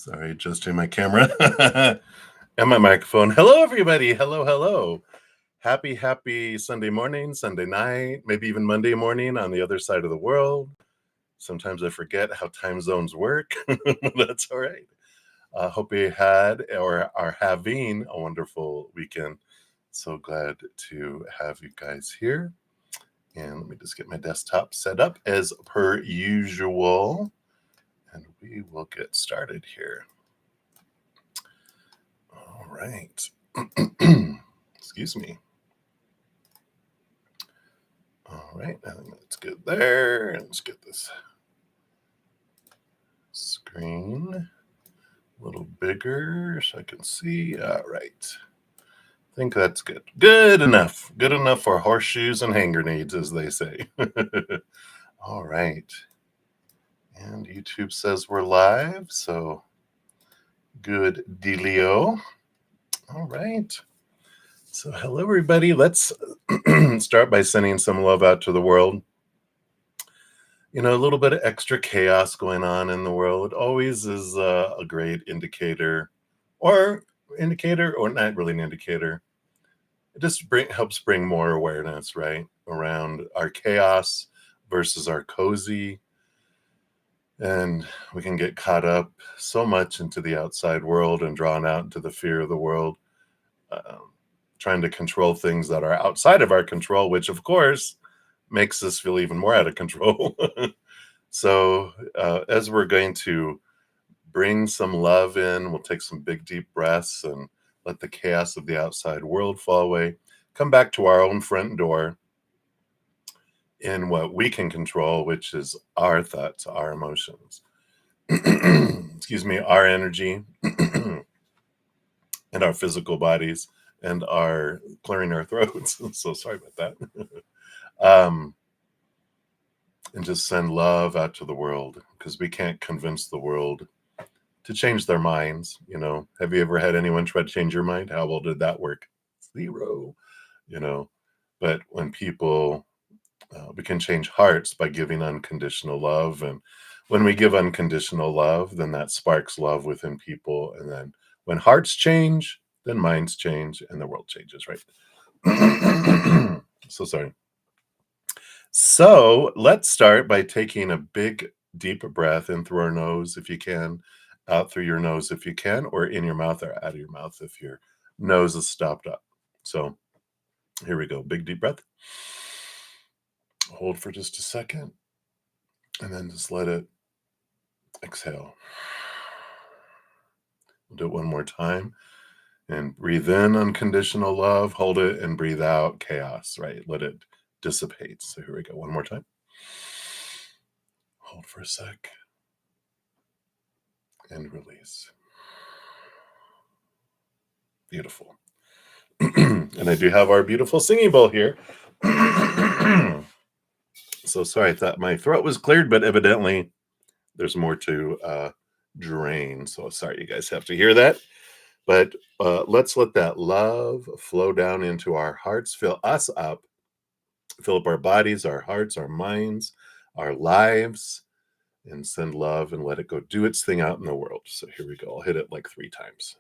Sorry, adjusting my camera and my microphone. Hello, everybody. Hello, hello. Happy Sunday morning, Sunday night, maybe even Monday morning on the other side of the world. Sometimes I forget how time zones work. That's all right. Hope you had or are having a wonderful weekend. So glad to have you guys here. And let me just get my desktop set up as per usual. And we will get started here. All right. Excuse me. All right. I think that's good there. And let's get this screen a little bigger so I can see. All right. I think that's good. Good enough. Good enough for horseshoes and hand grenades, as they say. All right. And YouTube says we're live, so good dealio. All right. So hello, everybody. Let's start by sending some love out to the world. You know, a little bit of extra chaos going on in the world always is a great indicator, or not really an indicator. It just helps bring more awareness, right, around our chaos versus our cozy. And we can get caught up so much into the outside world and drawn out into the fear of the world, trying to control things that are outside of our control, which, of course, makes us feel even more out of control. So as we're going to bring some love in, we'll take some big, deep breaths and let the chaos of the outside world fall away. Come back to our own front door in what we can control, which is our thoughts, our emotions, excuse me, our energy, and our physical bodies, and our clearing our throats. So sorry about that. And just send love out to the world, because we can't convince the world to change their minds. You know, have you ever had anyone try to change your mind? How well did that work? Zero, you know. But when people, we can change hearts by giving unconditional love. And when we give unconditional love, then that sparks love within people. And then when hearts change, then minds change and the world changes, right? So sorry. So let's start by taking a big, deep breath in through our nose if you can, out through your nose if you can, or in your mouth or out of your mouth if your nose is stopped up. So here we go. Big, deep breath. Hold for just a second, and then just let it exhale. We'll do it one more time. And breathe in unconditional love, hold it, and breathe out chaos, right? Let it dissipate. So here we go. One more time. Hold for a sec. And release. Beautiful. And I do have our beautiful singing bowl here. So sorry, I thought my throat was cleared, but evidently there's more to drain. So sorry you guys have to hear that. But let's let that love flow down into our hearts, fill us up, fill up our bodies, our hearts, our minds, our lives, and send love and let it go do its thing out in the world. So here we go. I'll hit it like 3 times.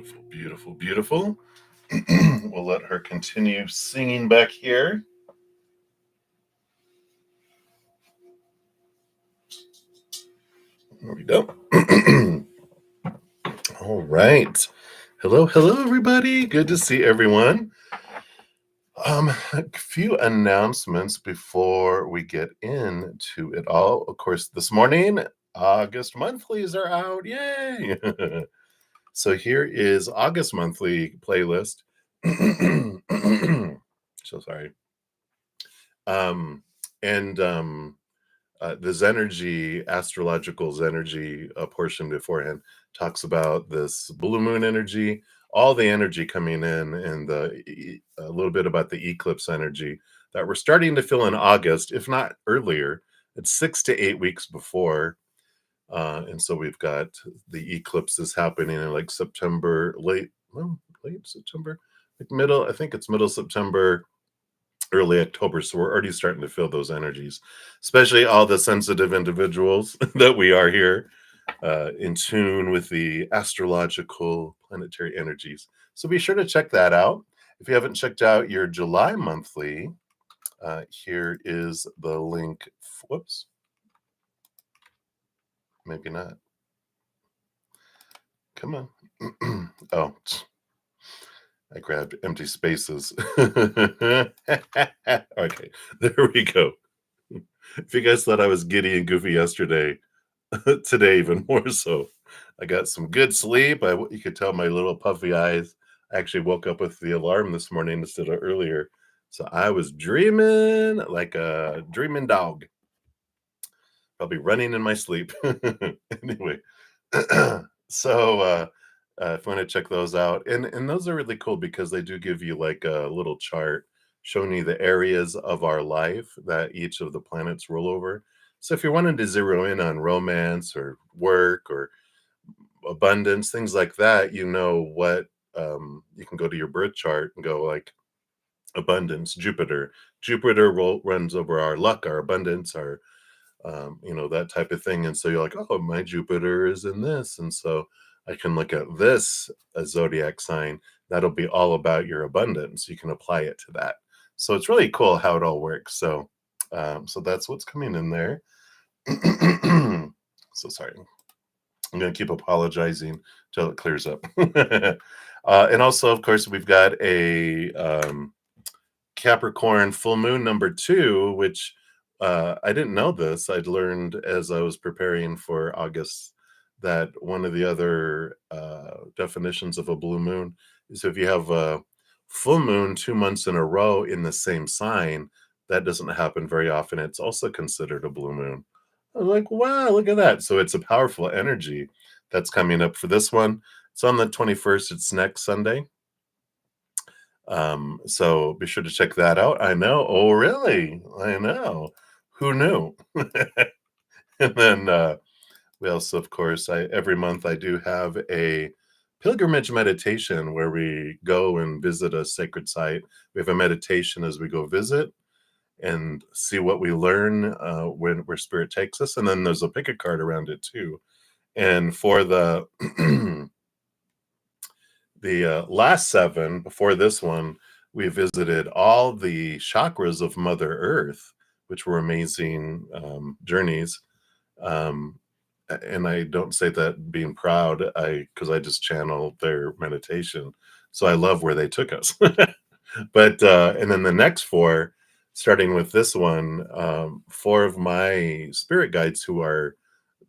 Beautiful, beautiful, beautiful. We'll let her continue singing back here. There we go. All right. Hello, everybody. Good to see everyone. A few announcements before we get into it all. Of course, this morning, August monthlies are out. Yay! So here is August monthly playlist. So sorry. The Zenergy, astrological Zenergy portion beforehand talks about this blue moon energy, all the energy coming in, and a little bit about the eclipse energy that we're starting to feel in August, if not earlier. It's 6 to 8 weeks before. And so we've got the eclipses happening in like September, late September, like middle, I think it's middle September, early October. So we're already starting to feel those energies, especially all the sensitive individuals that we are here, in tune with the astrological planetary energies. So be sure to check that out. If you haven't checked out your July monthly, here is the link. Whoops. Maybe not. Come on. Oh, I grabbed empty spaces. Okay, there we go. If you guys thought I was giddy and goofy yesterday, today even more so. I got some good sleep. You could tell my little puffy eyes. I actually woke up with the alarm this morning instead of earlier. So I was dreaming like a dreaming dog. Probably running in my sleep. Anyway, so if you want to check those out, and those are really cool because they do give you like a little chart showing you the areas of our life that each of the planets rule over. So if you're wanting to zero in on romance or work or abundance, things like that, you know what, you can go to your birth chart and go like abundance, Jupiter. Runs over our luck, our abundance, our that type of thing. And so you're like, oh, my Jupiter is in this. And so I can look at this zodiac sign. That'll be all about your abundance. You can apply it to that. So it's really cool how it all works. So, so that's what's coming in there. So sorry. I'm going to keep apologizing till it clears up. And also, of course, we've got a Capricorn full moon number 2, which I didn't know this. I'd learned as I was preparing for August that one of the other definitions of a blue moon is if you have a full moon 2 months in a row in the same sign. That doesn't happen very often. It's also considered a blue moon. I'm like, wow, look at that. So it's a powerful energy that's coming up for this one. It's on the 21st. It's next Sunday. So be sure to check that out. I know. Oh, really? I know. Who knew? And then we also, of course, every month I do have a pilgrimage meditation where we go and visit a sacred site. We have a meditation as we go visit and see what we learn where spirit takes us. And then there's a pick a card around it too. And for the the last 7 before this one, we visited all the chakras of Mother Earth, which were amazing journeys. And I don't say that being proud, because I just channel their meditation. So I love where they took us. But and then the next 4, starting with this one, 4 of my spirit guides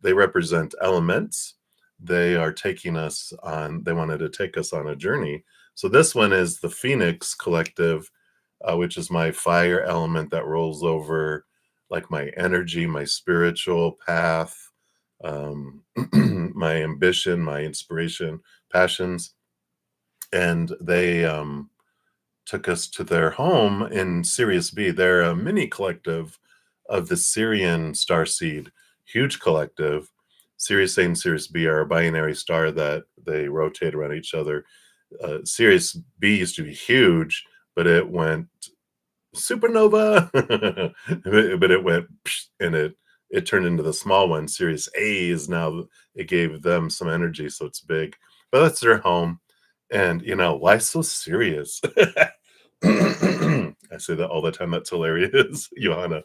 they represent elements. They are taking us on. They wanted to take us on a journey. So this one is the Phoenix Collective, which is my fire element that rolls over like my energy, my spiritual path, my ambition, my inspiration, passions. And they took us to their home in Sirius B. They're a mini collective of the Sirian starseed, huge collective. Sirius A and Sirius B are a binary star that they rotate around each other. Sirius B used to be huge, but it went supernova, but it went and it turned into the small one. Sirius A is now, it gave them some energy, so it's big. But that's their home. And, why so serious? I say that all the time. That's hilarious, Johanna.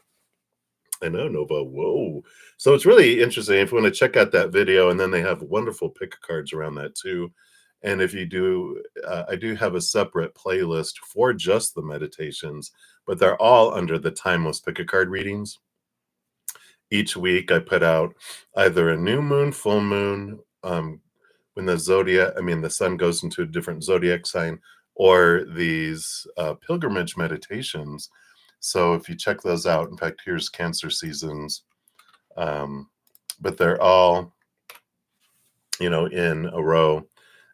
I know, Nova. Whoa. So it's really interesting. If you want to check out that video, and then they have wonderful pick cards around that too. And if you do, I do have a separate playlist for just the meditations, but they're all under the timeless pick a card readings. Each week, I put out either a new moon, full moon, when the sun goes into a different zodiac sign, or these pilgrimage meditations. So if you check those out, in fact, here's Cancer seasons, but they're all, in a row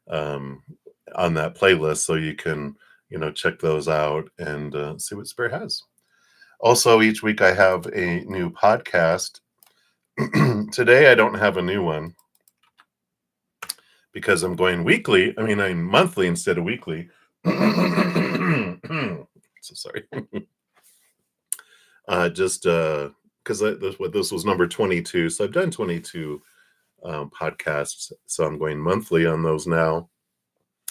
on that playlist, so you can, check those out and see what Spirit has. Also, each week I have a new podcast. Today I don't have a new one because I'm going weekly. I'm monthly instead of weekly. So sorry. Just because this was number 22, so I've done 22 podcasts, so I'm going monthly on those now.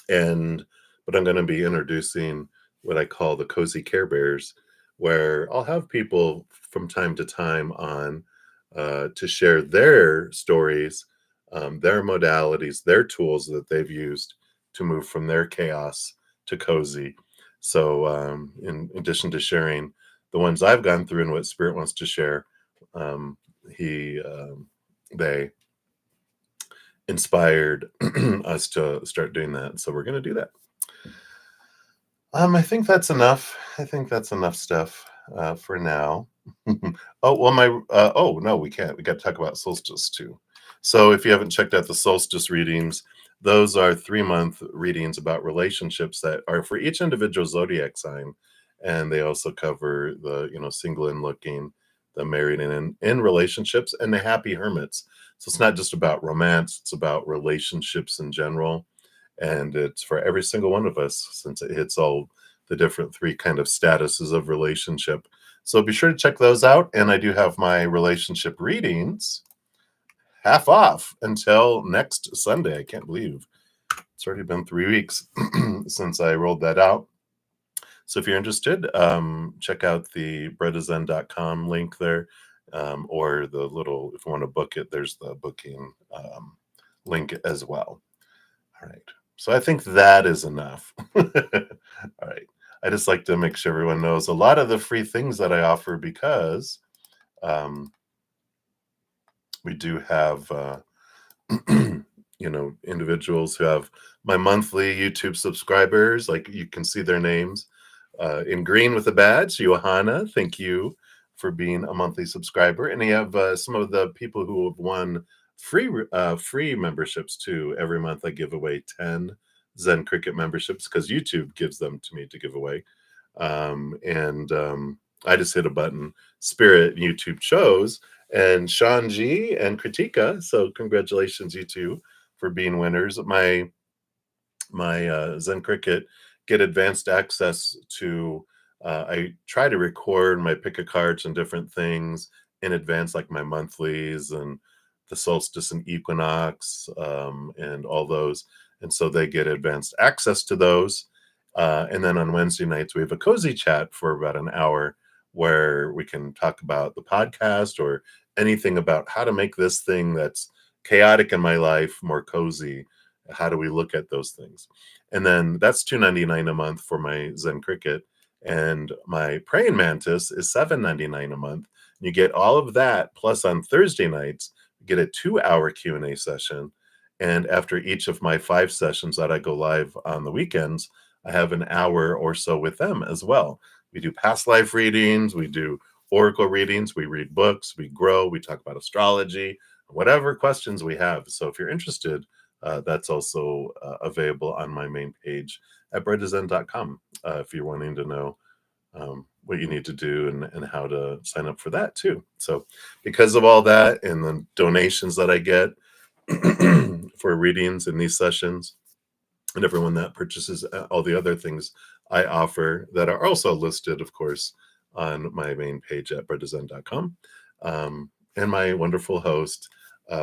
But I'm going to be introducing what I call the Cozy Care Bears, where I'll have people from time to time on to share their stories, their modalities, their tools that they've used to move from their chaos to cozy. So, in addition to sharing the ones I've gone through and what Spirit wants to share, they inspired us to start doing that. So we're going to do that. I think that's enough. I think that's enough stuff for now. Oh, well, oh, no, we can't. We got to talk about solstice too. So if you haven't checked out the solstice readings, those are 3-month readings about relationships that are for each individual zodiac sign. And they also cover the, single and looking, the married and in relationships, and the happy hermits. So it's not just about romance, it's about relationships in general. And it's for every single one of us, since it hits all the different 3 kind of statuses of relationship. So be sure to check those out. And I do have my relationship readings half off until next Sunday. I can't believe it's already been 3 weeks since I rolled that out. So if you're interested, check out the bruddaZEN.com link there, or the little, if you want to book it, there's the booking link as well. All right. So I think that is enough. All right. I just like to make sure everyone knows a lot of the free things that I offer, because we do have, individuals who have my monthly YouTube subscribers. Like, you can see their names in green with a badge. Johanna, thank you for being a monthly subscriber. And you have some of the people who have won free memberships too. Every month I give away 10 Zen Cricket memberships because YouTube gives them to me to give away. I just hit a button. Spirit YouTube chose, and Sean G and Kritika. So congratulations, you two, for being winners. My Zen Cricket get advanced access to. I try to record my pick a cards and different things in advance, like my monthlies and the solstice and equinox, and all those. And so they get advanced access to those. And then on Wednesday nights, we have a cozy chat for about an hour where we can talk about the podcast or anything about how to make this thing that's chaotic in my life more cozy. How do we look at those things? And then that's $2.99 a month for my Zen Cricket. And my Praying Mantis is $7.99 a month. You get all of that, plus on Thursday nights, you get a 2-hour Q&A session. And after each of my 5 sessions that I go live on the weekends, I have an hour or so with them as well. We do past life readings, we do oracle readings, we read books, we grow, we talk about astrology, whatever questions we have. So if you're interested, that's also available on my main page at bruddaZEN.com if you're wanting to know what you need to do and how to sign up for that too. So because of all that and the donations that I get for readings in these sessions, and everyone that purchases all the other things I offer that are also listed, of course, on my main page at bruddaZEN.com, and my wonderful host,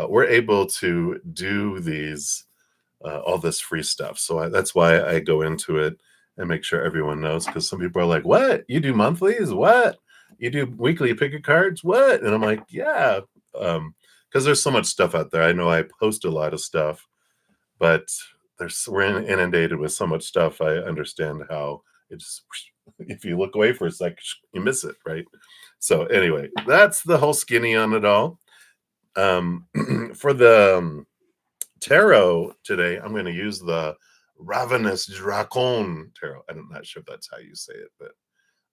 we're able to do these all this free stuff. So that's why I go into it and make sure everyone knows, because some people are like, what? You do monthlies? What? You do weekly pick a cards? What? And I'm like, yeah. Because there's so much stuff out there. I know I post a lot of stuff, but we're inundated with so much stuff. I understand how it's, if you look away for a sec, you miss it, right? So anyway, that's the whole skinny on it all. For the tarot today, I'm going to use the Ravenous Dracon tarot. I'm not sure if that's how you say it, but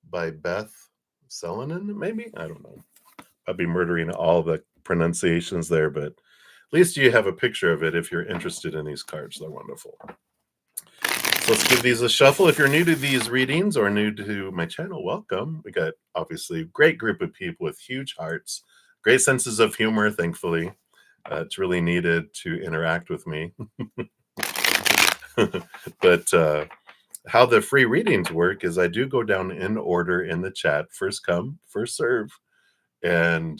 by Beth Selenin, maybe? I don't know. I'd be murdering all the pronunciations there, but at least you have a picture of it if you're interested in these cards. They're wonderful. So let's give these a shuffle. If you're new to these readings or new to my channel, welcome. We got obviously a great group of people with huge hearts, great senses of humor, thankfully. It's really needed to interact with me. But how the free readings work is I do go down in order in the chat. First come, first serve. And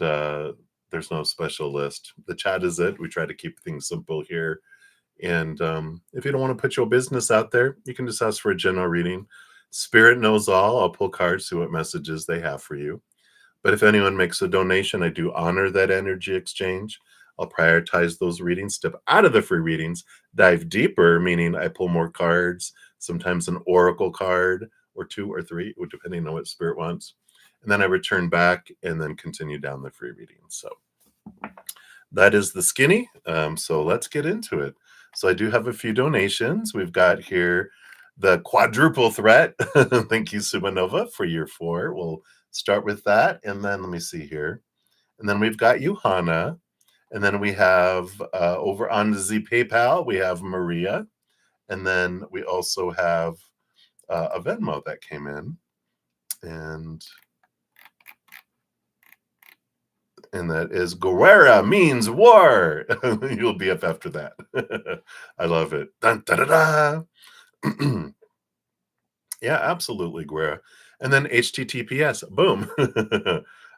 there's no special list. The chat is it. We try to keep things simple here. And if you don't want to put your business out there, you can just ask for a general reading. Spirit knows all. I'll pull cards, see what messages they have for you. But if anyone makes a donation, I do honor that energy exchange. I'll prioritize those readings, step out of the free readings, dive deeper, meaning I pull more cards, sometimes an oracle card or 2 or 3, depending on what Spirit wants. And then I return back and then continue down the free reading. So that is the skinny. So let's get into it. So I do have a few donations. We've got here the quadruple threat. Thank you, Sumanova, for year 4. We'll start with that. And then let me see here. And then we've got Johanna. And then we have over on the PayPal, we have Maria. And then we also have a Venmo that came in. And that is Guerrera means war. You'll be up after that. I love it. Dun, da, da, da. Yeah, absolutely, Guerrera. And then HTTPS. Boom.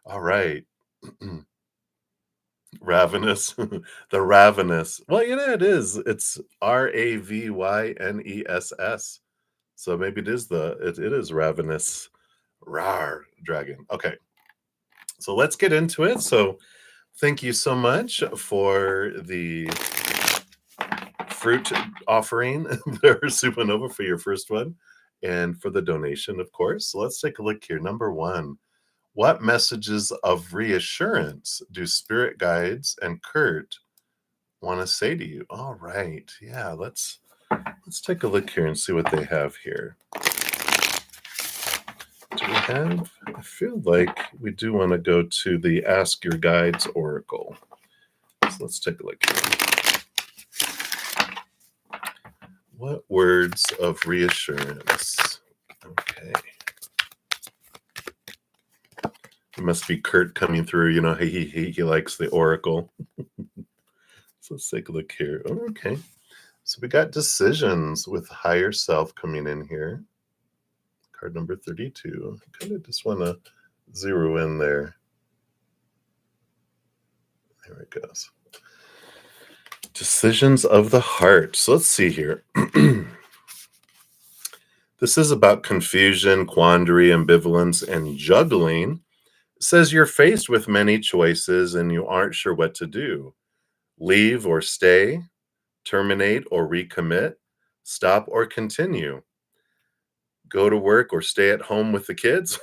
All right. Ravenous. The Ravenous. Well, it is. It's RAVYNESS. So maybe it is Ravenous. Rar dragon. Okay. So let's get into it. So thank you so much for the fruit offering there, Supernova, for your first one, and for the donation, of course. So let's take a look here. Number 1, what messages of reassurance do spirit guides and Kurt want to say to you? All right. Yeah, let's take a look here and see what they have here. Do we have? I feel like we do want to go to the Ask Your Guides Oracle. So let's take a look here. What words of reassurance? Okay. It must be Kurt coming through. He likes the Oracle. So let's take a look here. Oh, okay. So we got decisions with higher self coming in here. Card number 32. I kind of just want to zero in there. There it goes. Decisions of the heart. So let's see here. This is about confusion, quandary, ambivalence, and juggling. It says you're faced with many choices and you aren't sure what to do. Leave or stay, terminate or recommit, stop or continue. Go to work or stay at home with the kids?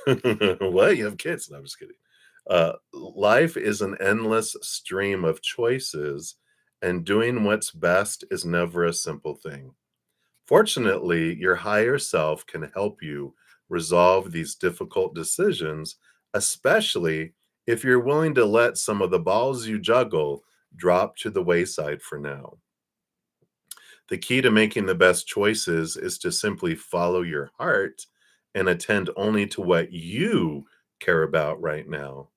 Well, you have kids. No, I'm just kidding. Life is an endless stream of choices, and doing what's best is never a simple thing. Fortunately, your higher self can help you resolve these difficult decisions, especially if you're willing to let some of the balls you juggle drop to the wayside for now. The key to making the best choices is to simply follow your heart and attend only to what you care about right now.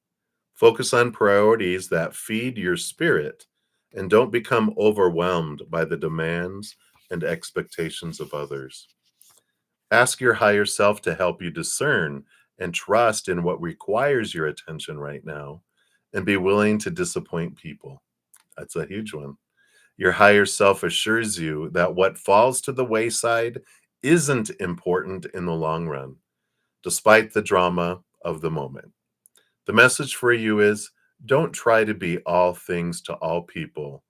Focus on priorities that feed your spirit and don't become overwhelmed by the demands and expectations of others. Ask your higher self to help you discern and trust in what requires your attention right now, and be willing to disappoint people. That's a huge one. Your higher self assures you that what falls to the wayside isn't important in the long run, despite the drama of the moment. The message for you is don't try to be all things to all people.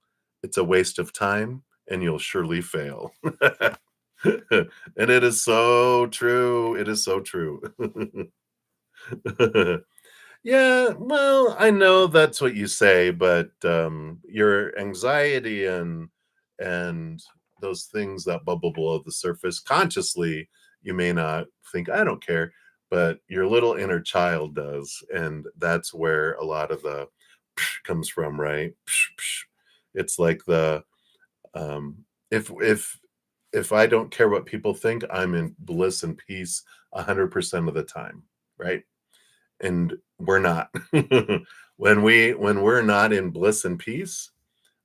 It's a waste of time and you'll surely fail. And it is so true. It is so true. Yeah, well, I know that's what you say, but your anxiety and those things that bubble below the surface consciously, you may not think, I don't care, but your little inner child does, and that's where a lot of the comes from, right? It's like the um, if I don't care what people think, I'm in bliss and peace 100% of the time, right? And we're not. When we're not in bliss and peace,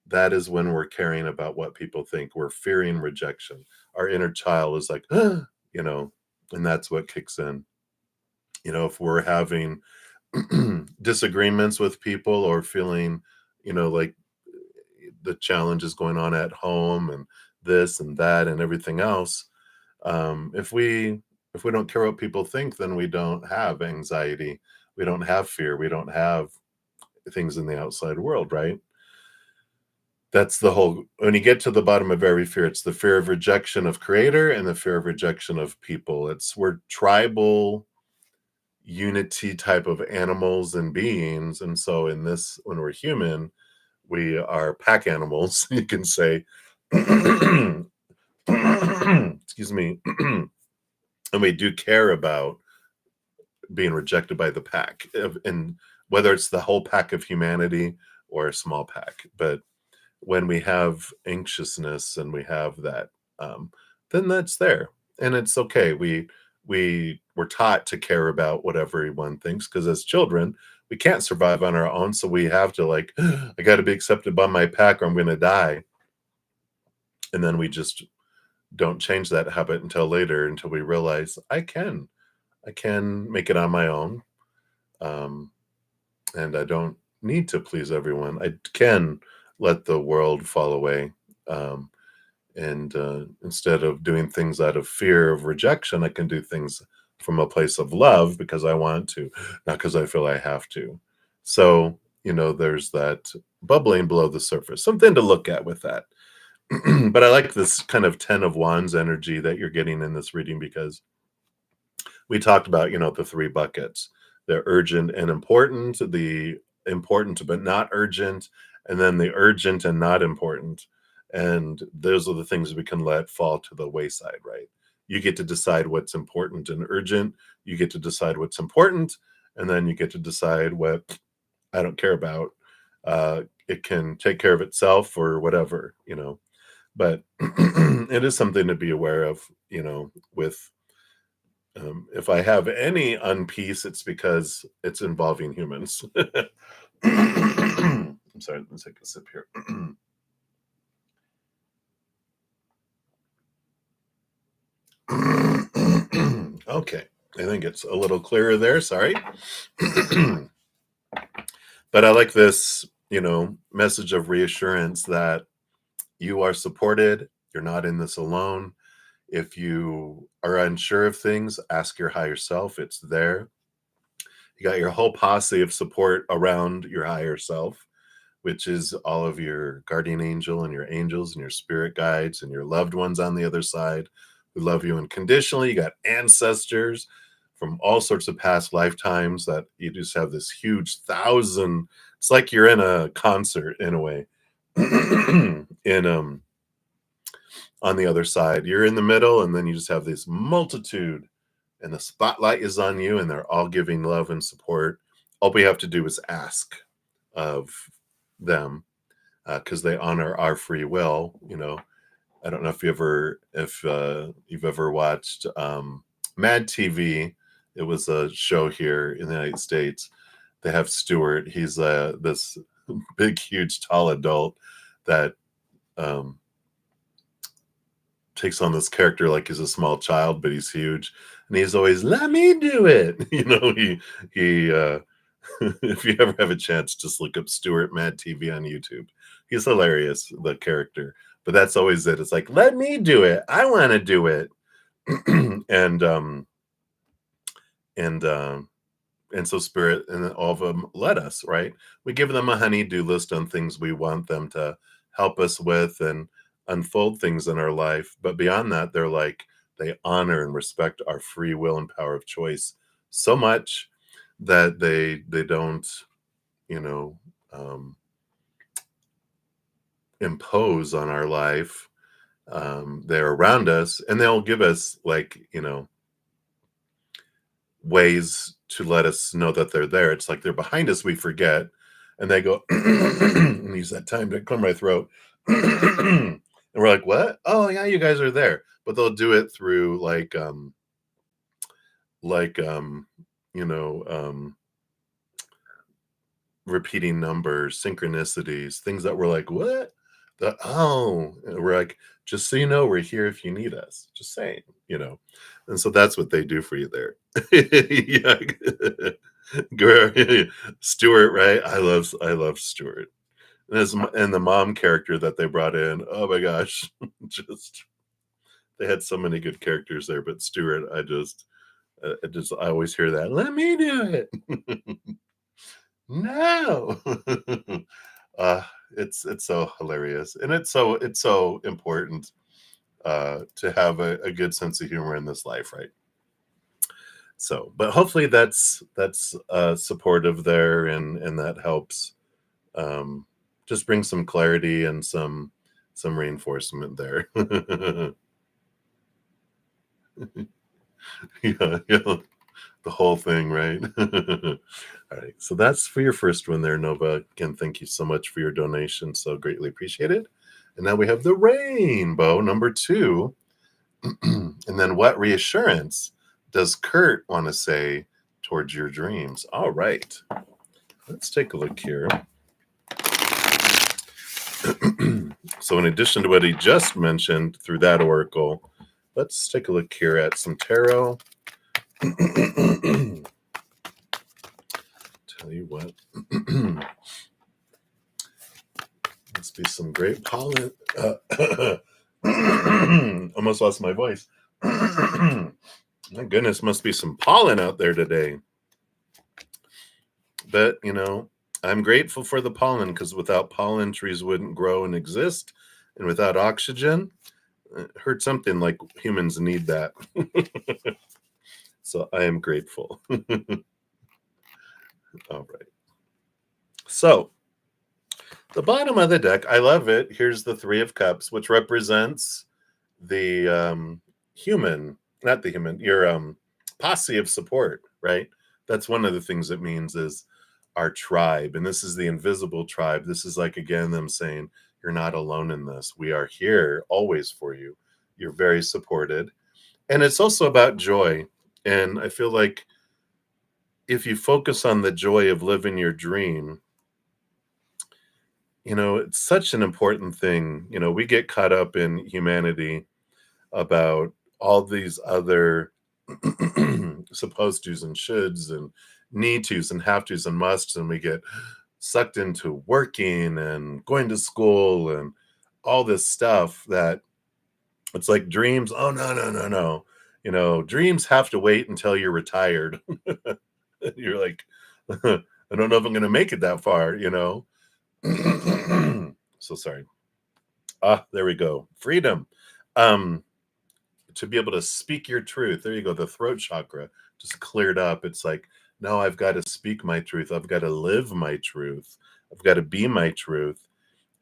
that is when we're caring about what people think. We're fearing rejection. Our inner child is like, you know, and that's what kicks in. If we're having disagreements with people or feeling, like the challenges going on at home and this and that and everything else, if we don't care what people think, then we don't have anxiety, we don't have fear, we don't have things in the outside world, right? That's the whole. When you get to the bottom of every fear, it's the fear of rejection of creator and the fear of rejection of people. We're tribal unity type of animals and beings, and so in this, when we're human, we are pack animals, you can say. Excuse me. And we do care about being rejected by the pack, and whether it's the whole pack of humanity or a small pack. But when we have anxiousness and we have that, then that's there, and it's okay. We were taught to care about what everyone thinks because as children we can't survive on our own, so we have to like, I got to be accepted by my pack or I'm going to die, and then we just don't change that habit until later, until we realize I can make it on my own, um, and I don't need to please everyone. I can let the world fall away, and instead of doing things out of fear of rejection, I can do things from a place of love because I want to, not because I feel I have to. So there's that bubbling below the surface, something to look at with that. But I like this kind of 10 of wands energy that you're getting in this reading because we talked about, the three buckets: the urgent and important, the important but not urgent, and then the urgent and not important. And those are the things we can let fall to the wayside, right? You get to decide what's important and urgent. You get to decide what's important. And then you get to decide what I don't care about. It can take care of itself or whatever, but it is something to be aware of, with if I have any unpeace, it's because it's involving humans. I'm sorry, let's take a sip here. Okay, I think it's a little clearer there. Sorry. But I like this, message of reassurance that you are supported. You're not in this alone. If you are unsure of things, ask your higher self. It's there. You got your whole posse of support around your higher self, which is all of your guardian angel and your angels and your spirit guides and your loved ones on the other side who love you unconditionally. You got ancestors from all sorts of past lifetimes that you just have this huge thousand. It's like you're in a concert in a way. in On the other side, you're in the middle, and then you just have this multitude, and the spotlight is on you, and they're all giving love and support. All we have to do is ask of them, because they honor our free will. I don't know if you've ever watched Mad TV. It was a show here in the United States. They have Stewart. He's this big, huge, tall adult that um, takes on this character like he's a small child, but he's huge, and he's always, "Let me do it." He if you ever have a chance, just look up Stewart Mad TV on YouTube. He's hilarious, the character. But that's always it. It's like, let me do it. I want to do it. and and um and so spirit and all of them let us, right? We give them a honey-do list on things we want them to help us with and unfold things in our life. But beyond that, they're like, they honor and respect our free will and power of choice so much that they don't, you know, impose on our life. They're around us and they'll give us, like, ways to let us know that they're there. It's like they're behind us, we forget, and they go and use that time to clear my throat. And we're like, what? Oh yeah, you guys are there. But they'll do it through like you know, repeating numbers, synchronicities, things that we're like, what? And we're like, just so you know, we're here if you need us. Just saying. And so that's what they do for you there. Yeah. Stuart, right? I love Stuart. And the mom character that they brought in. Oh my gosh. Just they had so many good characters there, but Stuart, I always hear that. Let me do it. No. uh it's so hilarious, and it's so important to have a good sense of humor in this life, right? So, but hopefully that's supportive there, and that helps um just bring some clarity and some reinforcement there. Yeah, yeah, the whole thing, right? All right, so that's for your first one there, Nova. Again, thank you so much for your donation, so greatly appreciated. And now we have the rainbow number 2. And then, what reassurance does Kurt want to say towards your dreams? All right, let's take a look here. So in addition to what he just mentioned through that oracle, let's take a look here at some tarot. Tell you what, must be some great pollen. Almost lost my voice. My goodness, must be some pollen out there today. But I'm grateful for the pollen, because without pollen, trees wouldn't grow and exist, and without oxygen, heard something like humans need that. So I am grateful. All right. So the bottom of the deck, I love it. Here's the 3 of Cups, which represents the human, not the human, your posse of support, right? That's one of the things it means, is our tribe. And this is the invisible tribe. This is like, again, them saying, you're not alone in this. We are here always for you. You're very supported. And it's also about joy. And I feel like if you focus on the joy of living your dream, it's such an important thing. We get caught up in humanity about all these other supposed tos and shoulds and need tos and have tos and musts, and we get sucked into working and going to school and all this stuff that it's like dreams. Oh, no, no, no, no. Dreams have to wait until you're retired. You're like, I don't know if I'm going to make it that far. So sorry. There we go. Freedom. To be able to speak your truth. There you go. The throat chakra just cleared up. It's like, no, I've got to speak my truth. I've got to live my truth. I've got to be my truth.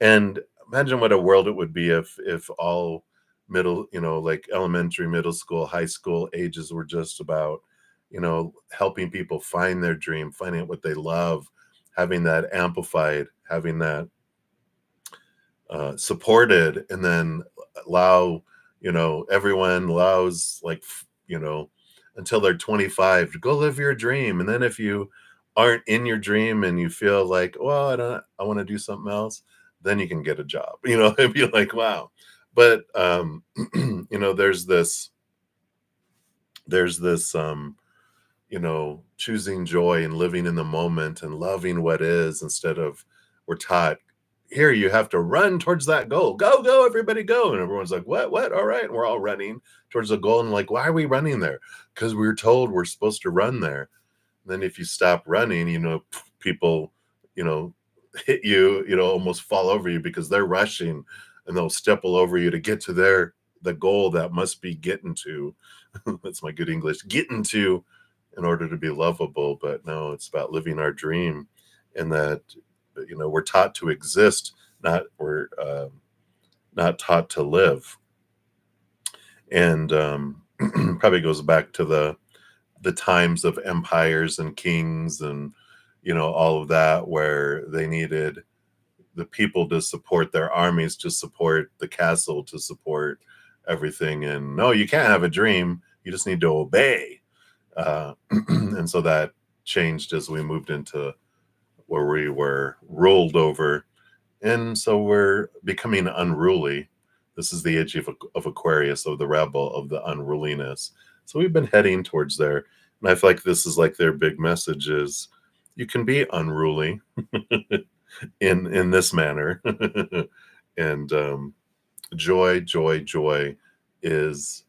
And imagine what a world it would be if all middle, like elementary, middle school, high school ages were just about, helping people find their dream, finding out what they love, having that amplified, having that supported, and then allow, everyone allows, like, until they're 25 to go live your dream. And then if you aren't in your dream and you feel like, well, I want to do something else, then you can get a job, and be like, wow. But, there's this, choosing joy and living in the moment and loving what is, instead of, we're taught, here you have to run towards that goal. Go, go, everybody go. And everyone's like, what? All right. And we're all running towards the goal. And like, why are we running there? Because we were told we're supposed to run there. And then if you stop running, people, you know, hit you, almost fall over you because they're rushing and they'll step all over you to get to the goal that must be getting to. That's my good English, getting to in order to be lovable. But no, it's about living our dream, and that we're taught to exist, we're not taught to live. And probably goes back to the times of empires and kings and all of that, where they needed the people to support their armies, to support the castle, to support everything. And no, you can't have a dream, you just need to obey. And so that changed as we moved into where we were ruled over, and so we're becoming unruly. This is the age of Aquarius, of the rebel, of the unruliness. So we've been heading towards there, and I feel like this is like their big message is you can be unruly in this manner. And joy is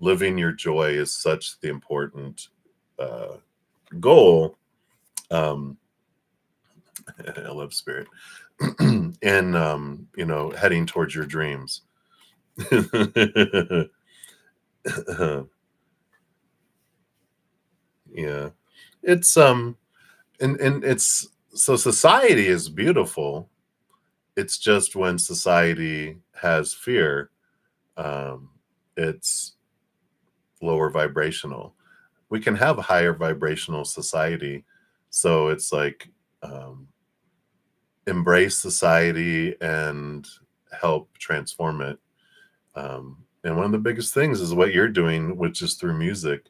living your joy is such the important goal. I love spirit. And heading towards your dreams. Yeah, it's and it's so society is beautiful. It's just when society has fear, um, it's lower vibrational. We can have higher vibrational society, so it's like embrace society and help transform it. And one of the biggest things is what you're doing, which is through music.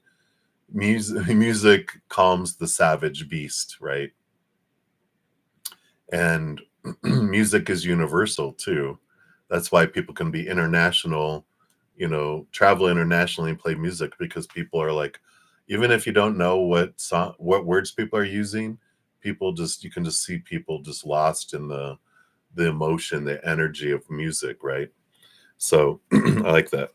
Music calms the savage beast, right? And music is universal too. That's why people can be international, travel internationally and play music, because people are like, even if you don't know what words people are using, you can just see people just lost in the emotion, the energy of music, right? So I like that.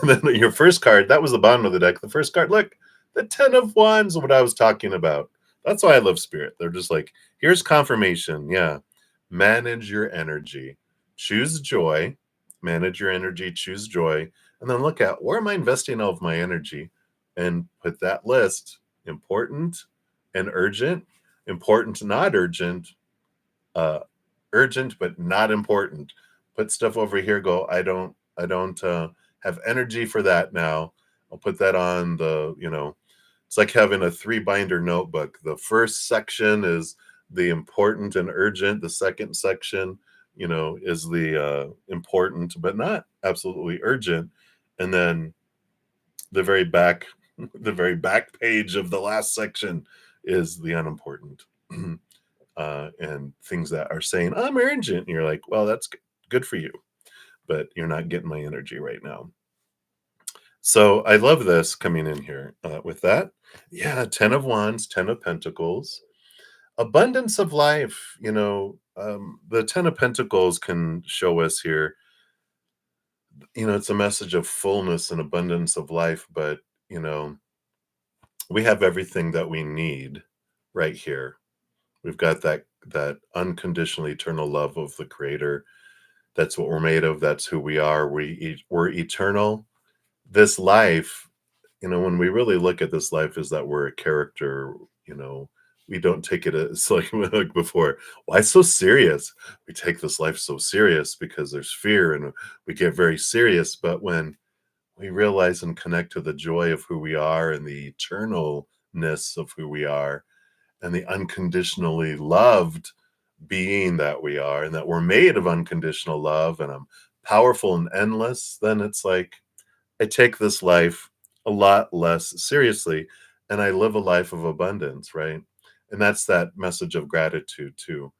And then your first card, that was the bottom of the deck. The first card, look, the 10 of Wands, what I was talking about. That's why I love Spirit. They're just like, here's confirmation. Yeah. Manage your energy. Choose joy. Manage your energy. Choose joy. And then look at, where am I investing all of my energy? And put that list, important and urgent, important, not urgent, uh, urgent but not important. Put stuff over here. Go, I don't have energy for that now. I'll put that on it's like having a 3-binder notebook. The first section is the important and urgent. The second section, is the important but not absolutely urgent. And then the very back the very back page of the last section is the unimportant. And things that are saying, I'm urgent. And you're like, well, that's good for you, but you're not getting my energy right now. So I love this coming in here with that. Yeah, 10 of Wands, 10 of Pentacles, abundance of life. The 10 of Pentacles can show us here, it's a message of fullness and abundance of life, but, we have everything that we need right here. We've got that unconditional eternal love of the Creator. That's what we're made of. That's who we are. We're eternal. This life, when we really look at this life, is that we're a character. We don't take it as like before. Why so serious? We take this life so serious because there's fear and we get very serious. But when we realize and connect to the joy of who we are and the eternalness of who we are and the unconditionally loved being that we are, and that we're made of unconditional love, and I'm powerful and endless, then it's like I take this life a lot less seriously and I live a life of abundance, right? And that's that message of gratitude too.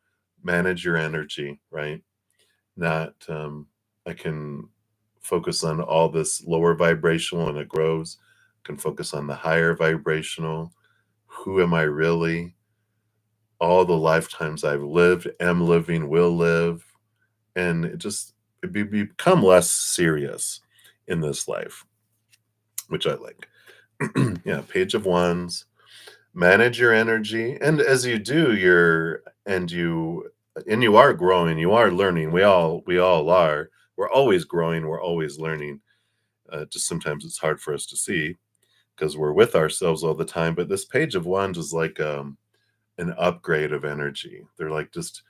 Manage your energy, right? Not I can focus on all this lower vibrational and it grows. I can focus on the higher vibrational. Who am I really? all the lifetimes I've lived, am living, will live, and become less serious in this life, which I like. Yeah, Page of Wands. Manage your energy, and as you do, you are growing, you are learning. We all are. We're always growing. We're always learning. Just sometimes it's hard for us to see because we're with ourselves all the time. But this Page of Wands is like an upgrade of energy. They're like just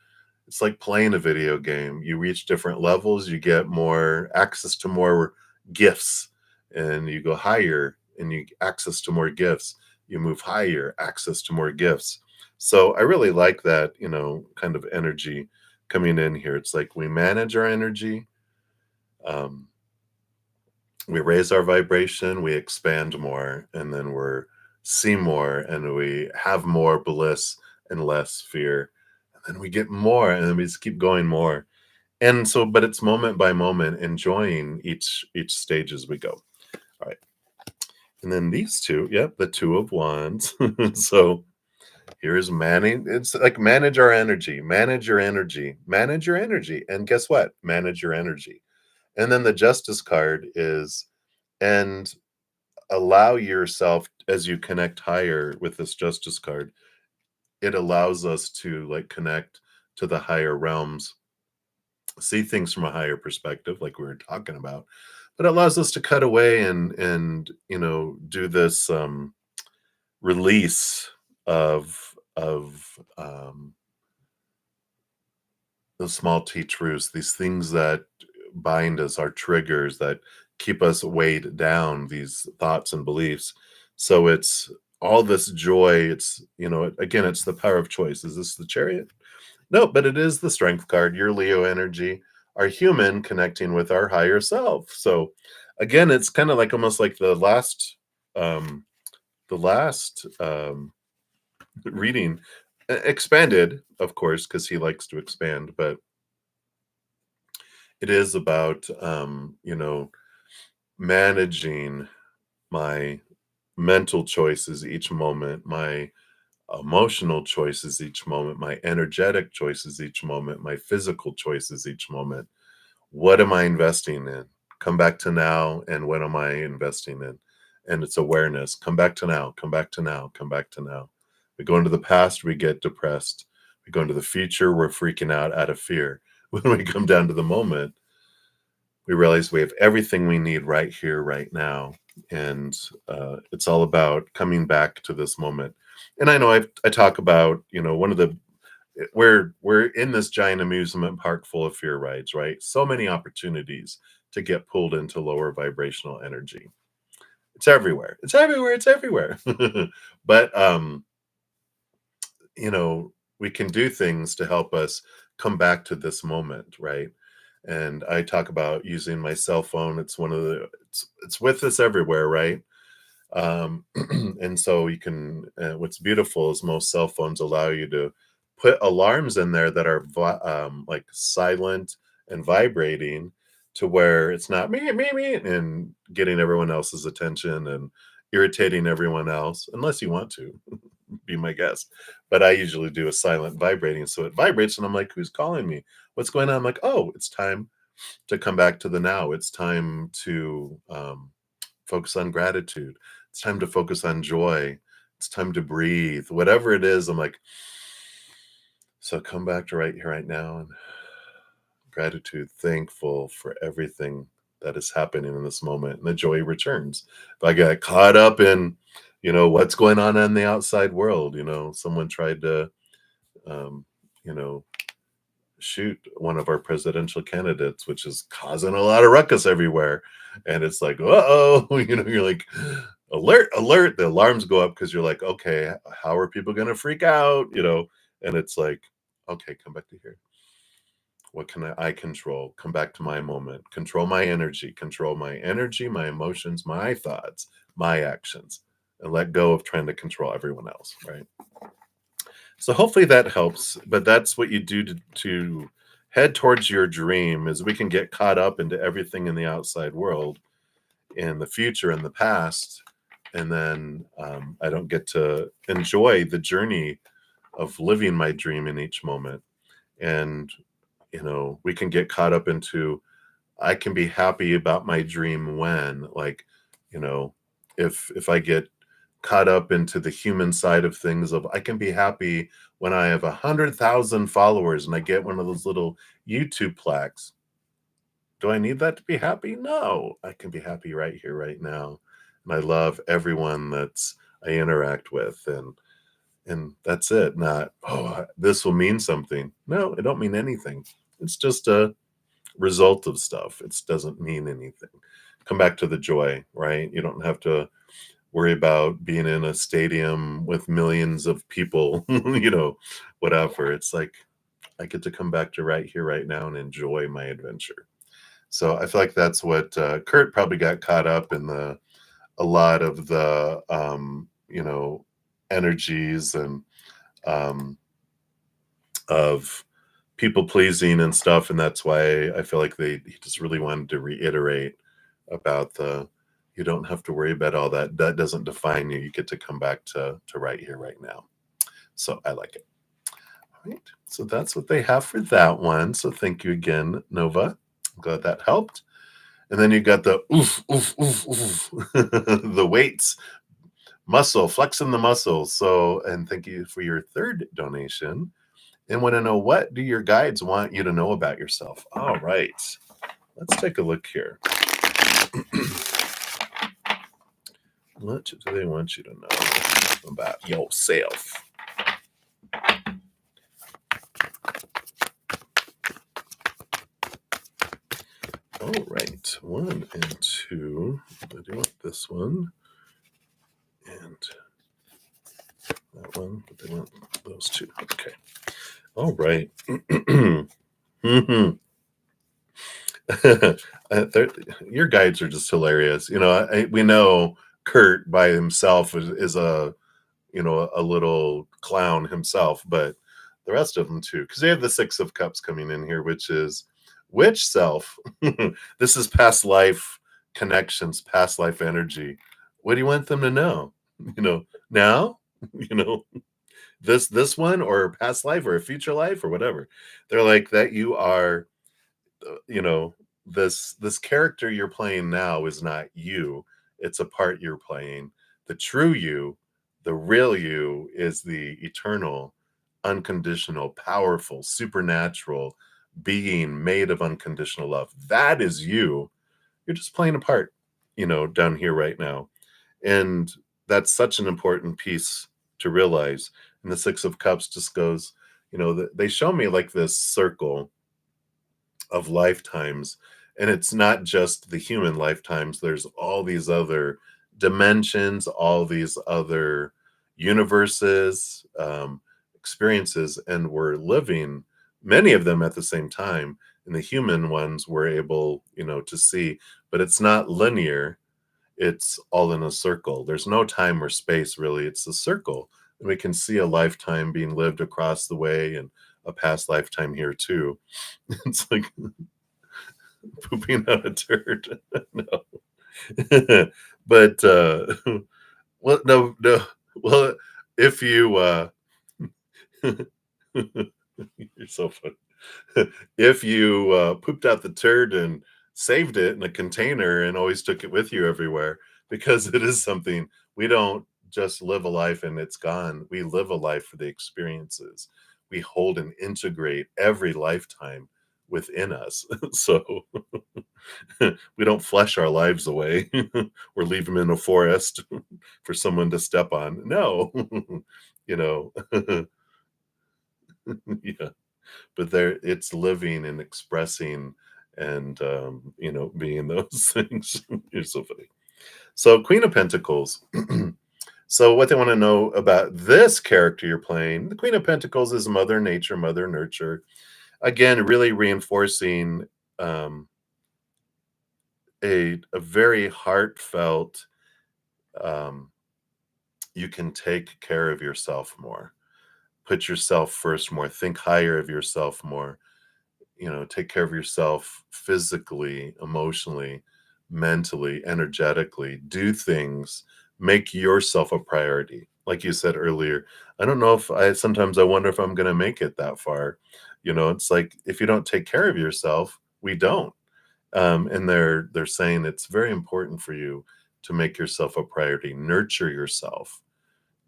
it's like playing a video game. You reach different levels, you get more access to more gifts, and you go higher and you access to more gifts. You move higher, access to more gifts. So I really like that, kind of energy coming in here. It's like we manage our energy, um, we raise our vibration, we expand more, and then we're see more, and we have more bliss and less fear, and then we get more, and then we just keep going more. And so, but it's moment by moment, enjoying each stage as we go. All right, and then these two, yep, the Two of Wands. So here's manning. It's like manage our energy, manage your energy, manage your energy, and guess what? Manage your energy. And then the Justice card is and allow yourself as you connect higher with this Justice card. It allows us to like connect to the higher realms, see things from a higher perspective, like we were talking about. But it allows us to cut away and do this release of those small T truths, these things that bind us, our triggers that keep us weighed down, these thoughts and beliefs. So it's all this joy. It's, again, it's the power of choice. Is this the Chariot? No, but it is the Strength card, your Leo energy, our human connecting with our higher self. So again, it's kind of like almost like the last reading, expanded, of course, because he likes to expand, but it is about managing my mental choices each moment, my emotional choices each moment, my energetic choices each moment, my physical choices each moment. What am I investing in? Come back to now, and what am I investing in? And it's awareness. Come back to now, come back to now, come back to now. We go into the past, we get depressed. We go into the future, we're freaking out of fear. When we come down to the moment, we realize we have everything we need right here, right now. And it's all about coming back to this moment. And I know I talk about, one of the we're in this giant amusement park full of fear rides, right? So many opportunities to get pulled into lower vibrational energy. It's everywhere. It's everywhere. It's everywhere. But you know, we can do things to help us come back to this moment, right? And I talk about using my cell phone. It's one of the it's with us everywhere, right? Um, and so you can. What's beautiful is most cell phones allow you to put alarms in there that are like silent and vibrating, to where it's not me and getting everyone else's attention and irritating everyone else, unless you want to be my guest. But I usually do a silent vibrating, so it vibrates, and I'm like, "Who's calling me? What's going on?" I'm like, "Oh, it's time to come back to the now. It's time to focus on gratitude. It's time to focus on joy. It's time to breathe. Whatever it is, I'm like, so come back to right here, right now, and gratitude, thankful for everything that is happening in this moment, and the joy returns. If I get caught up in, what's going on in the outside world, someone tried to, um, you know, shoot one of our presidential candidates, which is causing a lot of ruckus everywhere. And it's like, uh-oh, you're like, alert, alert. The alarms go up because you're like, okay, how are people going to freak out? And it's like, okay, come back to here. What can I control? Come back to my moment. Control my energy, my emotions, my thoughts, my actions, and let go of trying to control everyone else, right? So hopefully that helps. But that's what you do to head towards your dream, is we can get caught up into everything in the outside world, in the future and the past. And then I don't get to enjoy the journey of living my dream in each moment. And, we can get caught up into, I can be happy about my dream when, like, you know, if I get caught up into the human side of things of I can be happy when I have 100,000 followers and I get one of those little YouTube plaques. Do I need that to be happy? No, I can be happy right here, right now. And I love everyone that's I interact with, and that's it. Not, oh, this will mean something. No, it don't mean anything. It's just a result of stuff. It doesn't mean anything. Come back to the joy, right? You don't have to worry about being in a stadium with millions of people, whatever. It's like I get to come back to right here, right now and enjoy my adventure. So I feel like that's what Kurt probably got caught up in a lot of the energies and um, of people pleasing and stuff, and that's why I feel like he just really wanted to reiterate about the you don't have to worry about all that. That doesn't define you. You get to come back to right here, right now. So I like it. All right. So that's what they have for that one. So thank you again, Nova. I'm glad that helped. And then you got the oof, oof, oof, oof, the weights, muscle, flexing the muscles. So, and thank you for your third donation. And want to know, what do your guides want you to know about yourself? All right. Let's take a look here. What do they want you to know about yourself? All right, 1 and 2. I do want this one and that one, but they want those two. Okay. All right. Your guides are just hilarious. We know Kurt by himself is a a little clown himself, but the rest of them too, because they have the 6 of Cups coming in here, which self? This is past life connections, past life energy. What do you want them to know? Now, you know, this one or past life or a future life or whatever. They're like that you are, you know, this character you're playing now is not you. It's a part you're playing. The true you, the real you is the eternal, unconditional, powerful, supernatural being made of unconditional love. That is you. You're just playing a part, down here right now. And that's such an important piece to realize. And the 6 of Cups just goes, they show me like this circle of lifetimes, and it's not just the human lifetimes. There's all these other dimensions, all these other universes, experiences, and we're living many of them at the same time. And the human ones we're able to see, but it's not linear. It's all in a circle. There's no time or space, really. It's a circle, and we can see a lifetime being lived across the way and a past lifetime here too. It's like pooping out a turd. No. But well, no. Well, if you you're so funny. If you pooped out the turd and saved it in a container and always took it with you everywhere, because it is something, we don't just live a life and it's gone. We live a life for the experiences. We hold and integrate every lifetime within us. So we don't flesh our lives away or leave them in a forest for someone to step on. No, you know, yeah, but there it's living and expressing and, being those things. You're so funny. So Queen of Pentacles. So what they want to know about this character you're playing, the Queen of Pentacles is Mother Nature, Mother Nurture. Again, really reinforcing um, a very heartfelt, um, you can take care of yourself more, put yourself first more, think higher of yourself more, take care of yourself physically, emotionally, mentally, energetically, do things, make yourself a priority. like you said earlier, I don't know if sometimes I wonder if I'm going to make it that far. It's like if you don't take care of yourself, we don't. And they're saying it's very important for you to make yourself a priority, nurture yourself,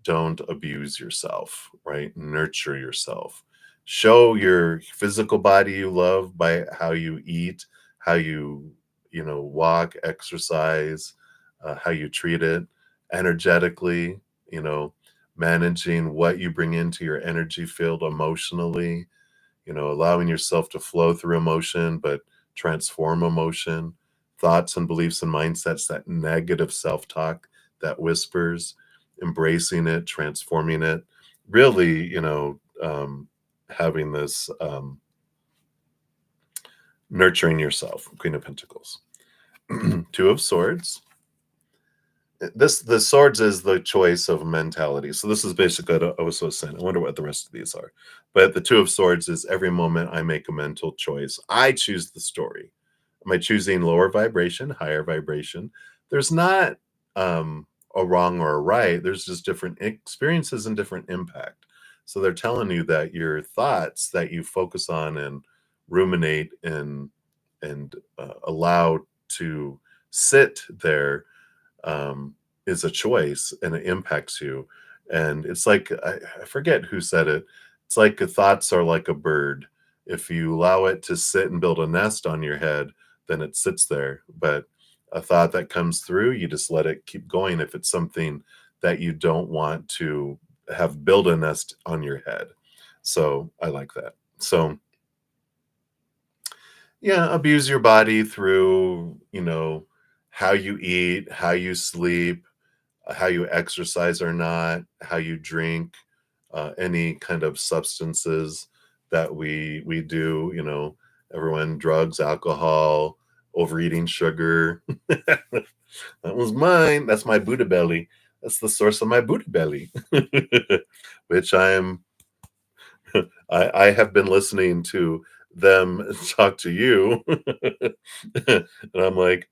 don't abuse yourself, right? Nurture yourself. Show your physical body you love by how you eat, how you walk, exercise, how you treat it energetically, you know, managing what you bring into your energy field emotionally, allowing yourself to flow through emotion, but transform emotion, thoughts and beliefs and mindsets, that negative self talk that whispers, embracing it, transforming it, really, having this nurturing yourself, Queen of Pentacles. Two of Swords. The swords is the choice of mentality. So this is basically what I was saying. I wonder what the rest of these are. But the Two of Swords is every moment I make a mental choice. I choose the story. Am I choosing lower vibration, higher vibration? There's not a wrong or a right. There's just different experiences and different impact. So they're telling you that your thoughts that you focus on and ruminate and allow to sit there is a choice and it impacts you. And it's like, I forget who said it. It's like thoughts are like a bird. If you allow it to sit and build a nest on your head, then it sits there. But a thought that comes through, you just let it keep going if it's something that you don't want to have build a nest on your head. So I like that. So yeah, abuse your body through, how you eat, how you sleep, how you exercise or not, how you drink, any kind of substances that we do, everyone, drugs, alcohol, overeating sugar. That was mine. That's my Buddha belly. That's the source of my Buddha belly, which I have been listening to them talk to you. And I'm like,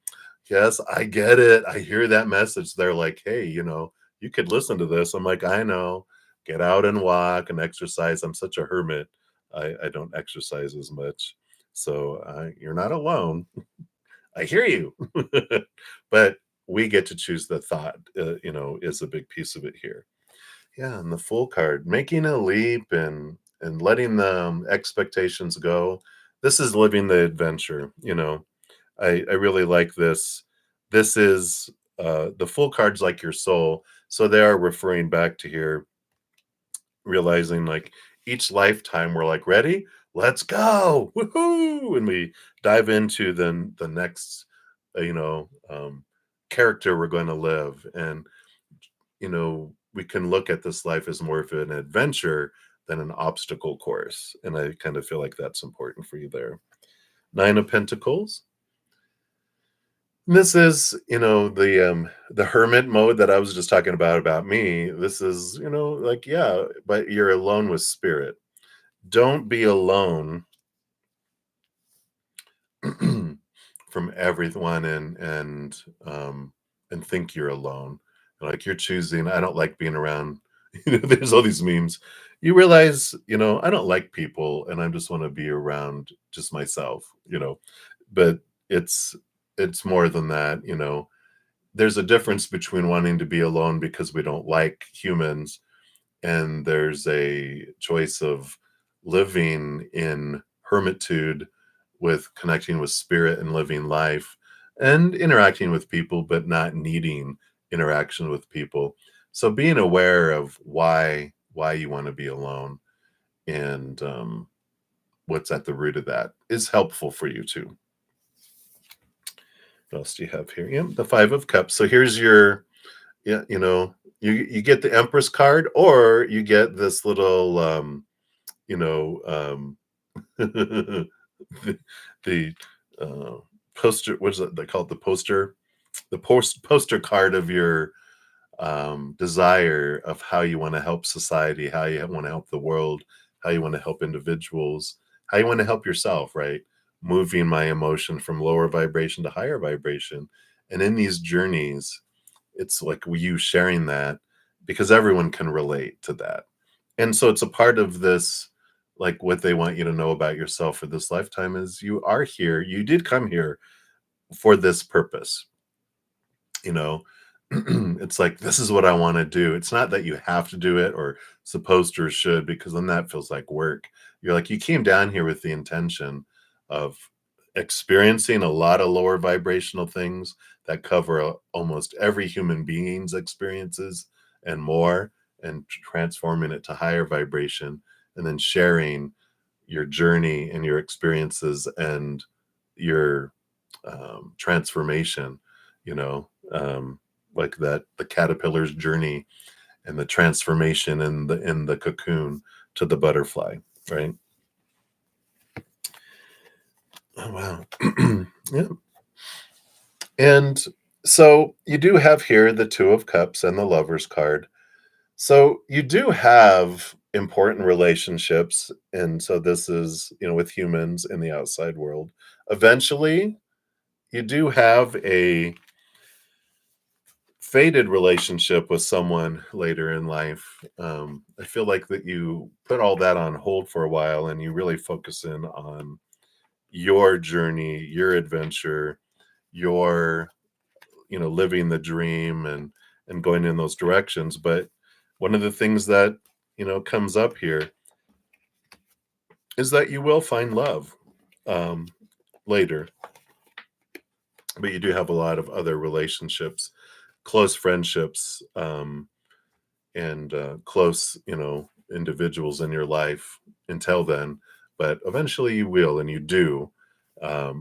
yes, I get it. I hear that message. They're like, hey, you could listen to this. I'm like, I know. Get out and walk and exercise. I'm such a hermit. I don't exercise as much. So you're not alone. I hear you. But we get to choose the thought, is a big piece of it here. Yeah, and the Fool card, making a leap and letting the expectations go. This is living the adventure. I really like this. This is the Fool card's like your soul, so they are referring back to here, realizing like each lifetime we're like ready, let's go, woohoo, and we dive into the next, character we're going to live, and we can look at this life as more of an adventure than an obstacle course. And I kind of feel like that's important for you there. Nine of Pentacles. And this is, the hermit mode that I was just talking about me. This is, like, yeah, but you're alone with spirit. Don't be alone from everyone and think you're alone. Like you're choosing, I don't like being around. There's all these memes. You realize, I don't like people and I just want to be around just myself, but it's more than that, there's a difference between wanting to be alone because we don't like humans, and there's a choice of living in hermitude with connecting with spirit and living life and interacting with people but not needing interaction with people. So being aware of why you want to be alone and what's at the root of that is helpful for you too. What else do you have here? Yeah, the Five of Cups. So here's your, yeah, you get the Empress card, or you get this little you know um the, the poster, what is it they call it, the poster card of your desire of how you want to help society, how you want to help the world, how you want to help individuals, how you want to help yourself, right? Moving my emotion from lower vibration to higher vibration. And in these journeys, it's like you sharing that, because everyone can relate to that. And so it's a part of this, like what they want you to know about yourself for this lifetime is you are here. You did come here for this purpose. You know, it's like, this is what I want to do. It's not that you have to do it or supposed to or should, because then that feels like work. You're like, you came down here with the intention of experiencing a lot of lower vibrational things that cover almost every human being's experiences and more, and transforming it to higher vibration, and then sharing your journey and your experiences and your transformation, you know, like that, the caterpillar's journey and the transformation in the cocoon to the butterfly, right? Oh wow. Yeah. And so you do have here the Two of Cups and the Lover's card. So you do have important relationships, and so this is, you know, with humans in the outside world. Eventually, you do have a faded relationship with someone later in life. I feel like that you put all that on hold for a while and you really focus in on your journey, your adventure, your, you know, living the dream and going in those directions. But one of the things that, you know, comes up here is that you will find love um, later, but you do have a lot of other relationships, close friendships, and close, you know, individuals in your life until then. But eventually you will, and you do.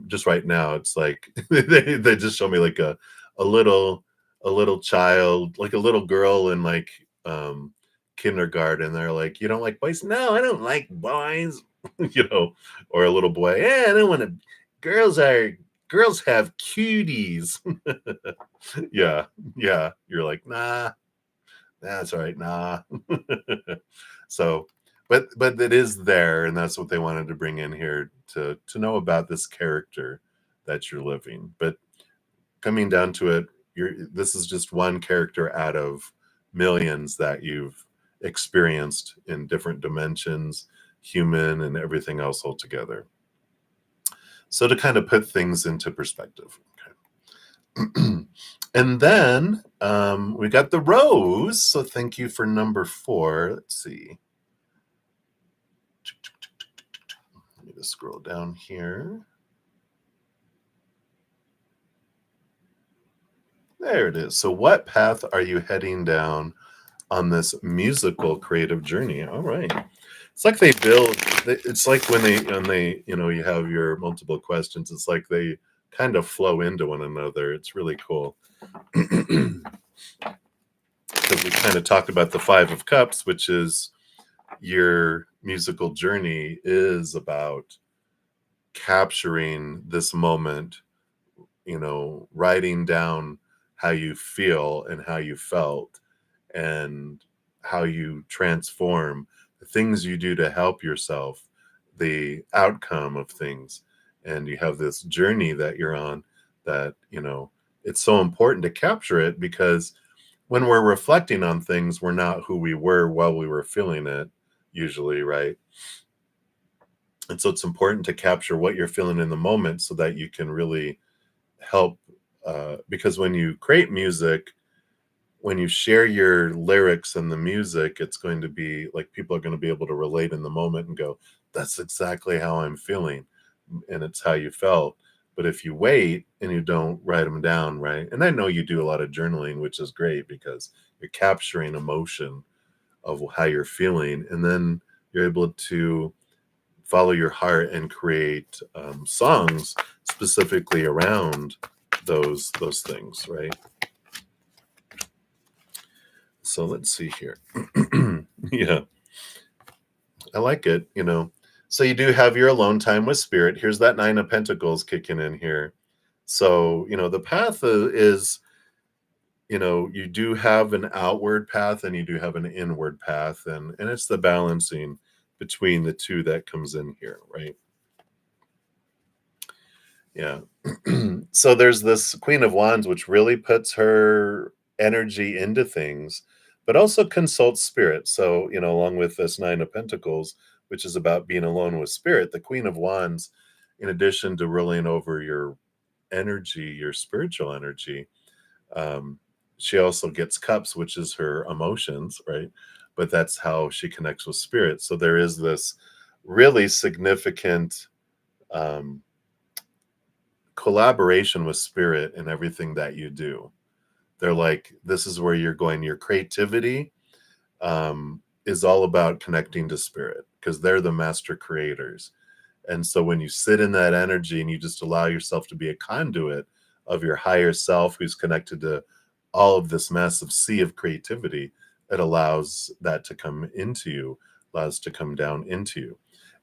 Just right now, it's like they just show me like a little child, like a little girl in like kindergarten. They're like, "You don't like boys?" "No, I don't like boys." You know, or a little boy, "Yeah, I don't want to. Girls are girls have cuties." Yeah, yeah. You're like, "Nah, that's all right, nah." So, but it is there, and that's what they wanted to bring in here to know about this character that you're living. But coming down to it, this is just one character out of millions that you've experienced in different dimensions, human and everything else altogether. So to kind of put things into perspective. Okay. And then we got the rose. So thank you for number 4. Let's see. Let me just scroll down here. There it is. So what path are you heading down on this musical creative journey? All right. It's like they build, it's like when they, you know, you have your multiple questions, it's like they kind of flow into one another. It's really cool. Because we kind of talked about the 5 of Cups, which is your musical journey is about capturing this moment, you know, writing down how you feel and how you felt and how you transform the things you do to help yourself, the outcome of things. And you have this journey that you're on that, you know, it's so important to capture it, because when we're reflecting on things, we're not who we were while we were feeling it, usually, right? And so it's important to capture what you're feeling in the moment so that you can really help. Because when you create music, when you share your lyrics and the music, it's going to be like people are going to be able to relate in the moment and go, that's exactly how I'm feeling. And it's how you felt. But if you wait and you don't write them down, right? And I know you do a lot of journaling, which is great because you're capturing emotion of how you're feeling. And then you're able to follow your heart and create songs specifically around those things, right? So let's see here. Yeah, I like it, you know. So you do have your alone time with spirit. Here's that 9 of Pentacles kicking in here. So, you know, the path is, you know, you do have an outward path and you do have an inward path, and it's the balancing between the two that comes in here, right? Yeah. So there's this Queen of Wands, which really puts her energy into things, but also consult spirit. So, along with this Nine of Pentacles, which is about being alone with spirit, the Queen of Wands, in addition to ruling over your energy, your spiritual energy, um, she also gets cups, which is her emotions, right? But that's how she connects with spirit. So there is this really significant um, collaboration with spirit in everything that you do. They're like, this is where you're going. Your creativity is all about connecting to spirit because they're the master creators. And so when you sit in that energy and you just allow yourself to be a conduit of your higher self who's connected to all of this massive sea of creativity, it allows that to come into you, allows to come down into you.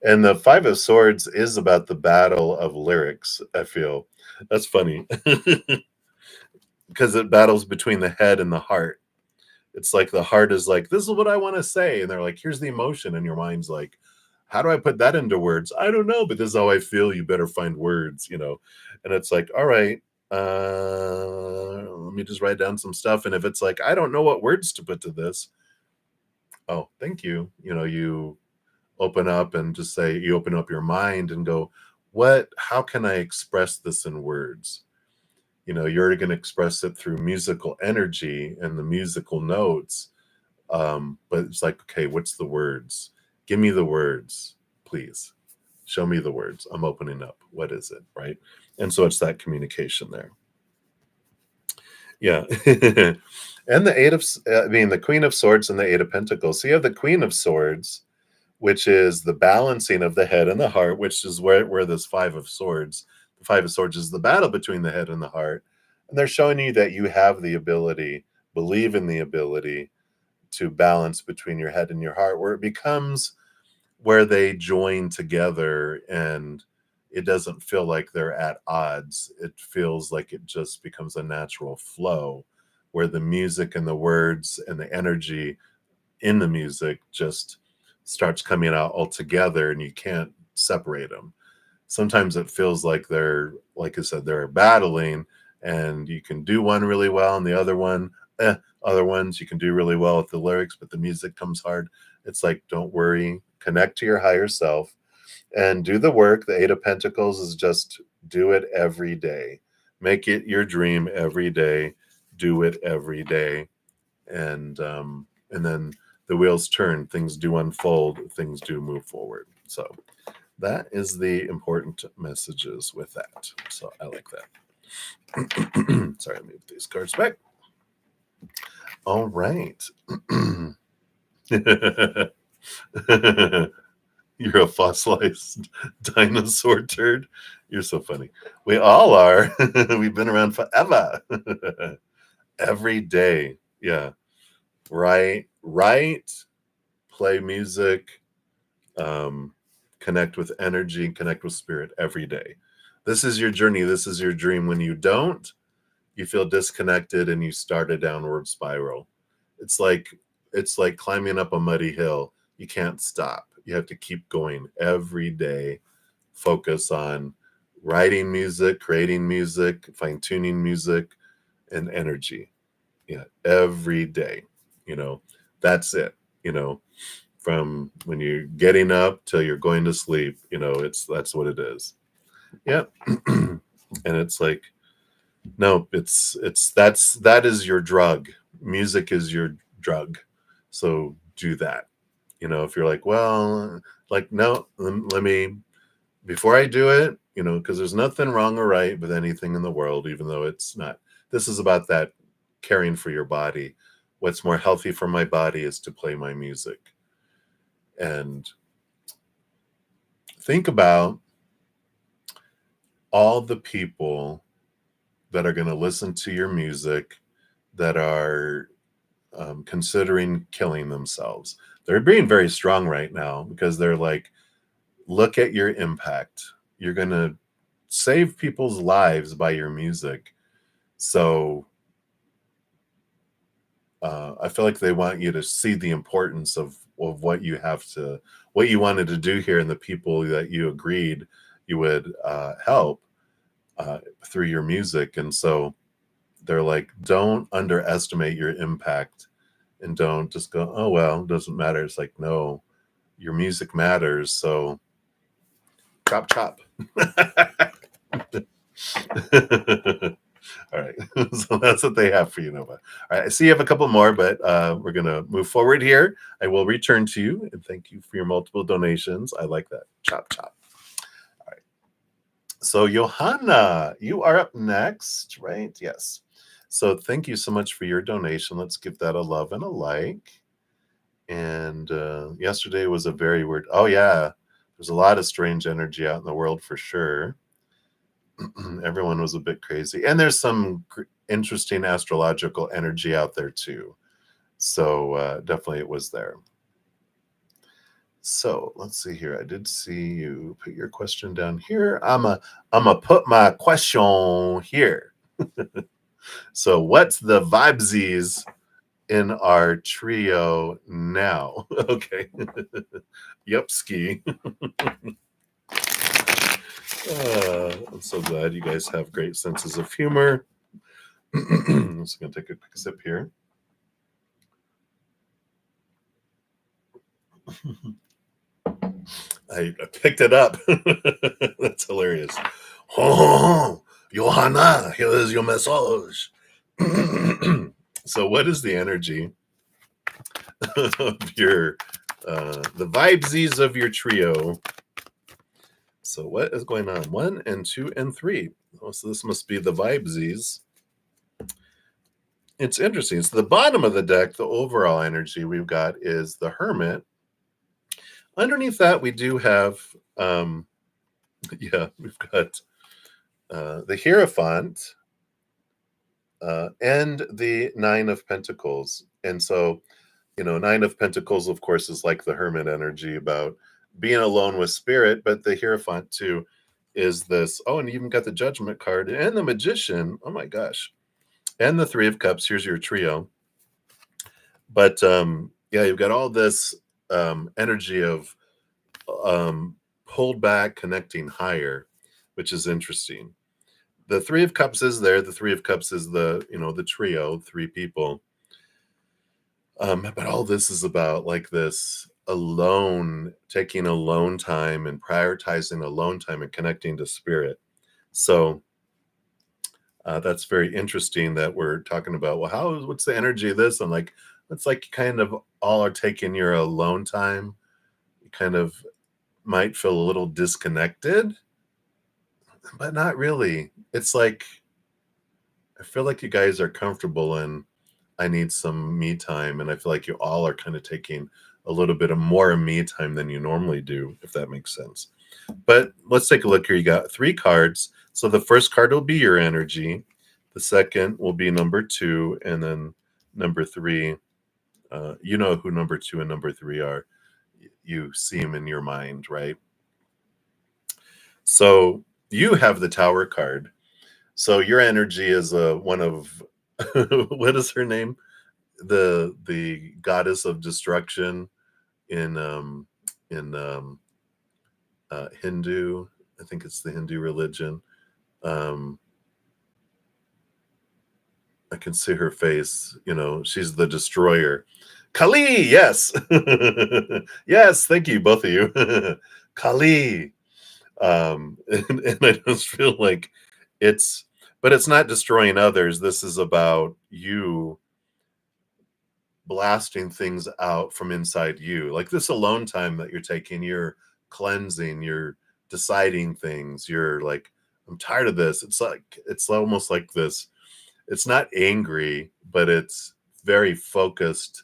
And the Five of Swords is about the battle of lyrics, I feel. That's funny because it battles between the head and the heart. It's like the heart is like, this is what I want to say. And they're like, here's the emotion. And your mind's like, how do I put that into words? I don't know, but this is how I feel. You better find words. And it's like, all right, let me just write down some stuff. And if it's like, I don't know what words to put to this. Oh, thank you. You open up and just say, you open up your mind and go, how can I express this in words? You're going to express it through musical energy and the musical notes. But it's like, okay, what's the words? Give me the words, please. Show me the words. I'm opening up. What is it? Right. And so it's that communication there. Yeah. And the Queen of Swords and the Eight of Pentacles. So you have the Queen of Swords, which is the balancing of the head and the heart, which is where this Five of Swords, the Five of Swords is the battle between the head and the heart. And they're showing you that you have the ability, believe in the ability to balance between your head and your heart, where it becomes where they join together and it doesn't feel like they're at odds. It feels like it just becomes a natural flow where the music and the words and the energy in the music just starts coming out all together and you can't separate them. Sometimes it feels like they're, like I said, they're battling and you can do one really well and the other one, other ones you can do really well with the lyrics, but the music comes hard. It's like, don't worry, connect to your higher self and do the work. The Eight of Pentacles is just do it every day. Make it your dream every day. Do it every day. And then the wheels turn, things do unfold, things do move forward. So that is the important messages with that. So I like that. Sorry, I moved these cards back. All right. You're a fossilized dinosaur turd. You're so funny. We all are. We've been around forever. Every day. Yeah. Write, play music, connect with energy, connect with spirit every day. This is your journey. This is your dream. When you don't, you feel disconnected and you start a downward spiral. It's like climbing up a muddy hill. You can't stop. You have to keep going every day. Focus on writing music, creating music, fine-tuning music, and energy. Yeah, every day. That's it. From when you're getting up till you're going to sleep. That's what it is. Yep. And it's like, no, that is your drug. Music is your drug. So do that. If you're like, well, like, no, let me, before I do it, because there's nothing wrong or right with anything in the world, even though it's not. This is about that caring for your body. What's more healthy for my body is to play my music. And think about all the people that are going to listen to your music that are considering killing themselves. They're being very strong right now because they're like, look at your impact. You're going to save people's lives by your music. So I feel like they want you to see the importance of what you wanted to do here and the people that you agreed you would help through your music. And so they're like, don't underestimate your impact and don't just go, oh, well, it doesn't matter. It's like, no, your music matters. So chop, chop. All right. So that's what they have for you, Nova. All right. I see you have a couple more, but we're going to move forward here. I will return to you, and thank you for your multiple donations. I like that. Chop, chop. All right. So, Johanna, you are up next, right? Yes. So, thank you so much for your donation. Let's give that a love and a like. And yesterday was a very weird. Oh, yeah. There's a lot of strange energy out in the world for sure. Everyone was a bit crazy, and there's some interesting astrological energy out there too. So definitely it was there. So let's see here. I did see you put your question down here. I'm a put my question here. So what's the vibesies in our trio now? Okay. Yep, ski. I'm so glad you guys have great senses of humor. I'm just going to take a quick sip here. I picked it up. That's hilarious. Oh, Johanna, here is your message. So, what is the energy of your, the vibesies of your trio? So, what is going on? 1 and 2 and 3. Oh, so, this must be the vibesies. It's interesting. So, the bottom of the deck, the overall energy we've got is the Hermit. Underneath that, we do have, we've got the Hierophant and the Nine of Pentacles. And so, Nine of Pentacles, of course, is like the Hermit energy about being alone with spirit, but the Hierophant too is this. Oh, and you even got the Judgment card and the Magician. Oh my gosh. And the Three of Cups. Here's your trio. But you've got all this energy of pulled back, connecting higher, which is interesting. The Three of Cups is there. The Three of Cups is the trio, 3 people. But all this is about like this alone, taking alone time and prioritizing alone time and connecting to spirit. So that's very interesting that we're talking about, well, what's the energy of this? And like, it's like kind of all are taking your alone time. You kind of might feel a little disconnected, but not really. It's like, I feel like you guys are comfortable and I need some me time. And I feel like you all are kind of taking a little bit of more me time than you normally do, if that makes sense. But let's take a look here. You got 3 cards. So the first card will be your energy. The second will be number 2. And then number 3, you know who number 2 and number 3 are. You see them in your mind, right? So you have the Tower card. So your energy is one of, what is her name? The goddess of destruction in Hindu. I think it's the Hindu religion. I can see her face. She's the destroyer. Kali, yes. Yes, thank you, both of you. Kali. And I just feel like but it's not destroying others. This is about you blasting things out from inside you. Like this alone time that you're taking, you're cleansing, you're deciding things. You're like, I'm tired of this. It's almost like this. It's not angry, but it's very focused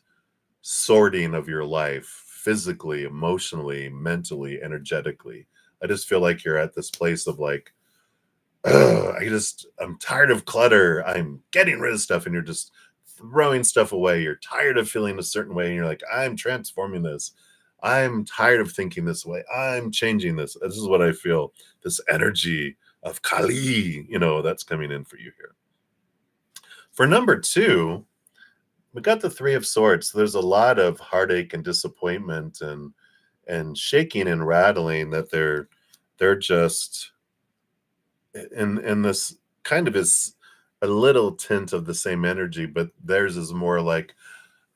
sorting of your life physically, emotionally, mentally, energetically. I just feel like you're at this place of like, I'm tired of clutter. I'm getting rid of stuff, and you're just throwing stuff away. You're tired of feeling a certain way, and you're like, I'm transforming this. I'm tired of thinking this way. I'm changing this. This is what I feel. This energy of Kali, that's coming in for you here. For number 2, we got the 3 of Swords. There's a lot of heartache and disappointment and shaking and rattling that they're just in this kind of is a little tint of the same energy, but theirs is more like,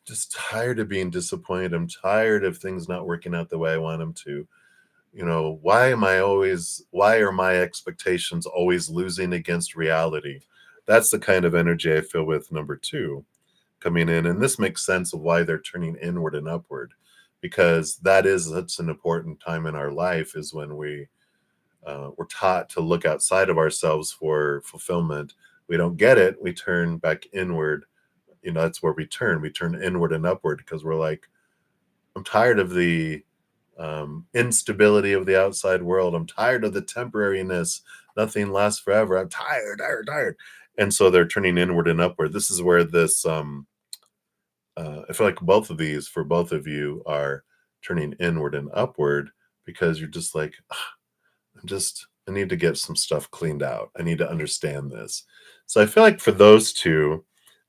just tired of being disappointed. I'm tired of things not working out the way I want them to. Why are my expectations always losing against reality? That's the kind of energy I feel with number two coming in. And this makes sense of why they're turning inward and upward, because that is such an important time in our life, is when we're taught to look outside of ourselves for fulfillment. We don't get it. We turn back inward. That's where we turn inward and upward, because we're like, I'm tired of the instability of the outside world. I'm tired of the temporariness. Nothing lasts forever. I'm tired, tired, tired. And so they're turning inward and upward. This is where this, I feel like both of these for both of you are turning inward and upward, because you're just like, I need to get some stuff cleaned out. I need to understand this. So I feel like for those two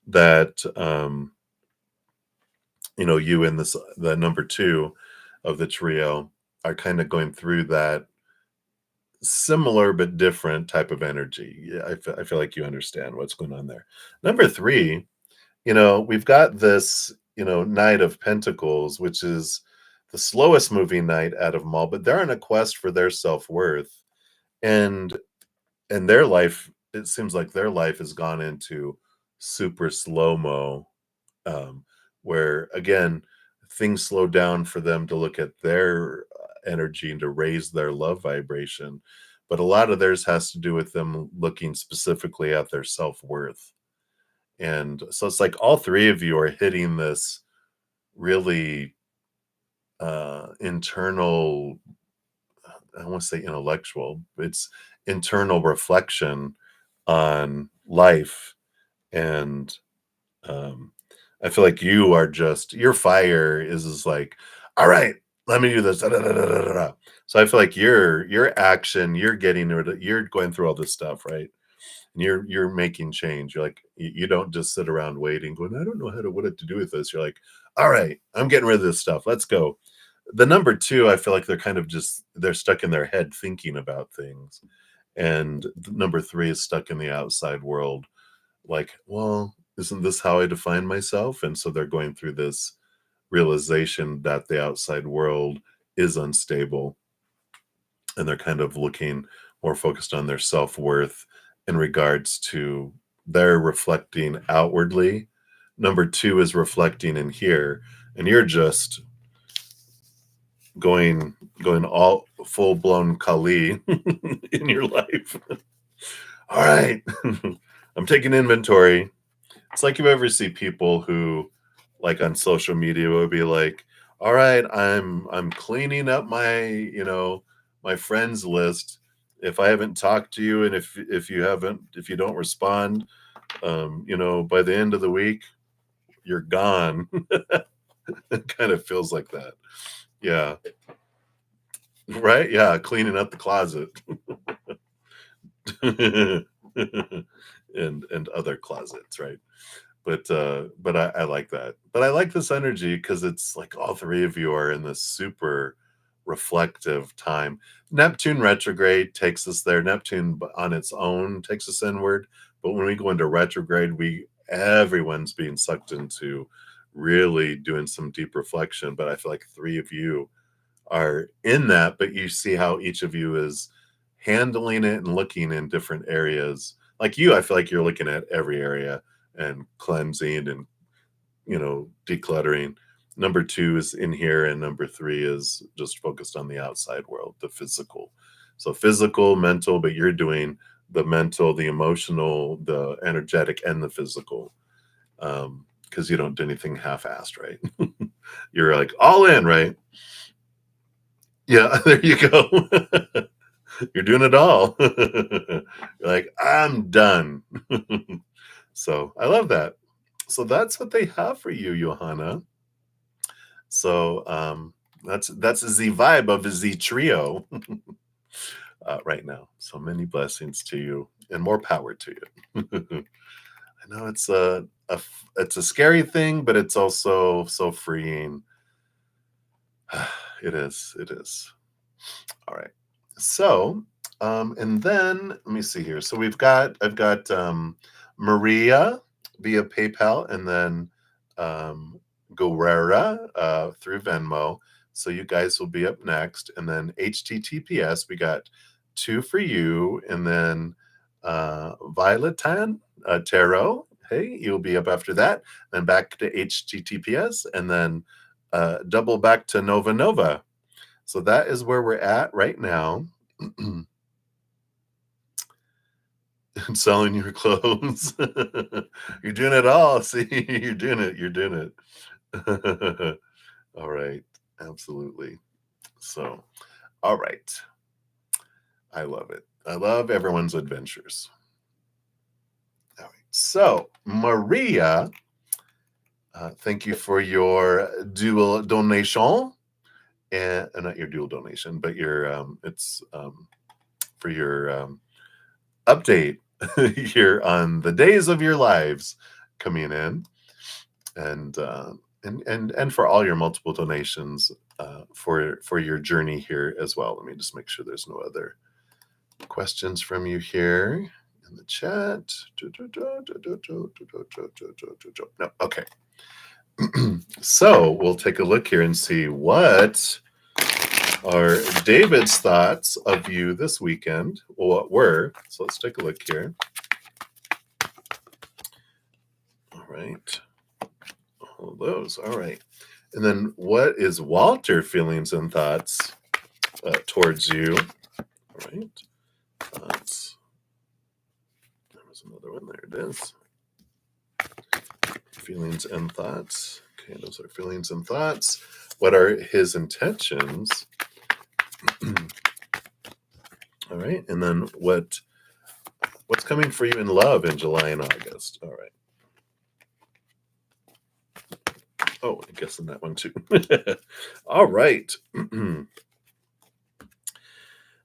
that, you and the number two of the trio are kind of going through that similar but different type of energy. Yeah, I feel like you understand what's going on there. Number three, we've got this, Knight of Pentacles, which is the slowest moving knight out of them all, but they're on a quest for their self-worth. And their life, it seems like their life has gone into super slow-mo, um, where again, things slow down for them to look at their energy and to raise their love vibration. But a lot of theirs has to do with them looking specifically at their self-worth. And so it's like all three of you are hitting this really internal, I don't want to say intellectual, it's internal reflection on life. And um, I feel like you are just, your fire is like, all right, let me do this. Da, da, da, da, da, da. So I feel like your action, you're going through all this stuff, right? And you're making change. You're like, you don't just sit around waiting, going, I don't know what to do with this. You're like, all right, I'm getting rid of this stuff. Let's go. The number two, I feel like they're kind of just, they're stuck in their head thinking about things. And number three is stuck in the outside world, like, well, isn't this how I define myself? And so they're going through this realization that the outside world is unstable, and they're kind of looking more focused on their self-worth in regards to they're reflecting outwardly. Number two is reflecting in here, and you're just going all full-blown Kali in your life. All right. I'm taking inventory. It's like you ever see people who, like on social media, would be like, all right, I'm cleaning up my, my friends list. If I haven't talked to you, and if you don't respond, by the end of the week, you're gone. It kind of feels like that. Yeah. Right? Yeah, cleaning up the closet. and other closets, right? But I like that. But I like this energy because it's like all three of you are in this super reflective time. Neptune retrograde takes us there. Neptune on its own takes us inward, but when we go into retrograde, everyone's being sucked into really doing some deep reflection. But I feel like three of you are in that, but you see how each of you is handling it and looking in different areas. Like you, I feel like you're looking at every area and cleansing and, decluttering. Number two is in here, and number three is just focused on the outside world, the physical. So physical, mental, but you're doing the mental, the emotional, the energetic, and the physical. Because you don't do anything half-assed, right? You're like all in, right? Yeah, there you go. You're doing it all. You're like, I'm done. So I love that. So that's what they have for you, Johanna. So that's the vibe of the trio right now. So many blessings to you and more power to you. I know it's a scary thing, but it's also so freeing. It is. It is. All right. So, and then let me see here. So I've got Maria via PayPal, and then Guerrera through Venmo. So you guys will be up next. And then HTTPS, we got two for you. And then Violetan Tarot, hey, you'll be up after that. Then back to HTTPS. And then double back to Nova Nova. So that is where we're at right now. Selling your clothes. You're doing it all. See, you're doing it. You're doing it. All right. Absolutely. So, all right. I love it. I love everyone's adventures. All right. So, Maria, thank you for your dual donation. And not your dual donation, but your it's for your update here on the days of your lives coming in, and for all your multiple donations for your journey here as well. Let me just make sure there's no other questions from you here in the chat. No, okay. So we'll take a look here and see what are David's thoughts of you this weekend. Well, what were? So let's take a look here. All right. All of those. All right. And then what is Walter feelings and thoughts towards you? All right. Thoughts. There was another one. There it is. Feelings and thoughts. Okay, those are feelings and thoughts. What are his intentions? All right. And then what's coming for you in love in July and August? All right. Oh, I guess in that one too. All right.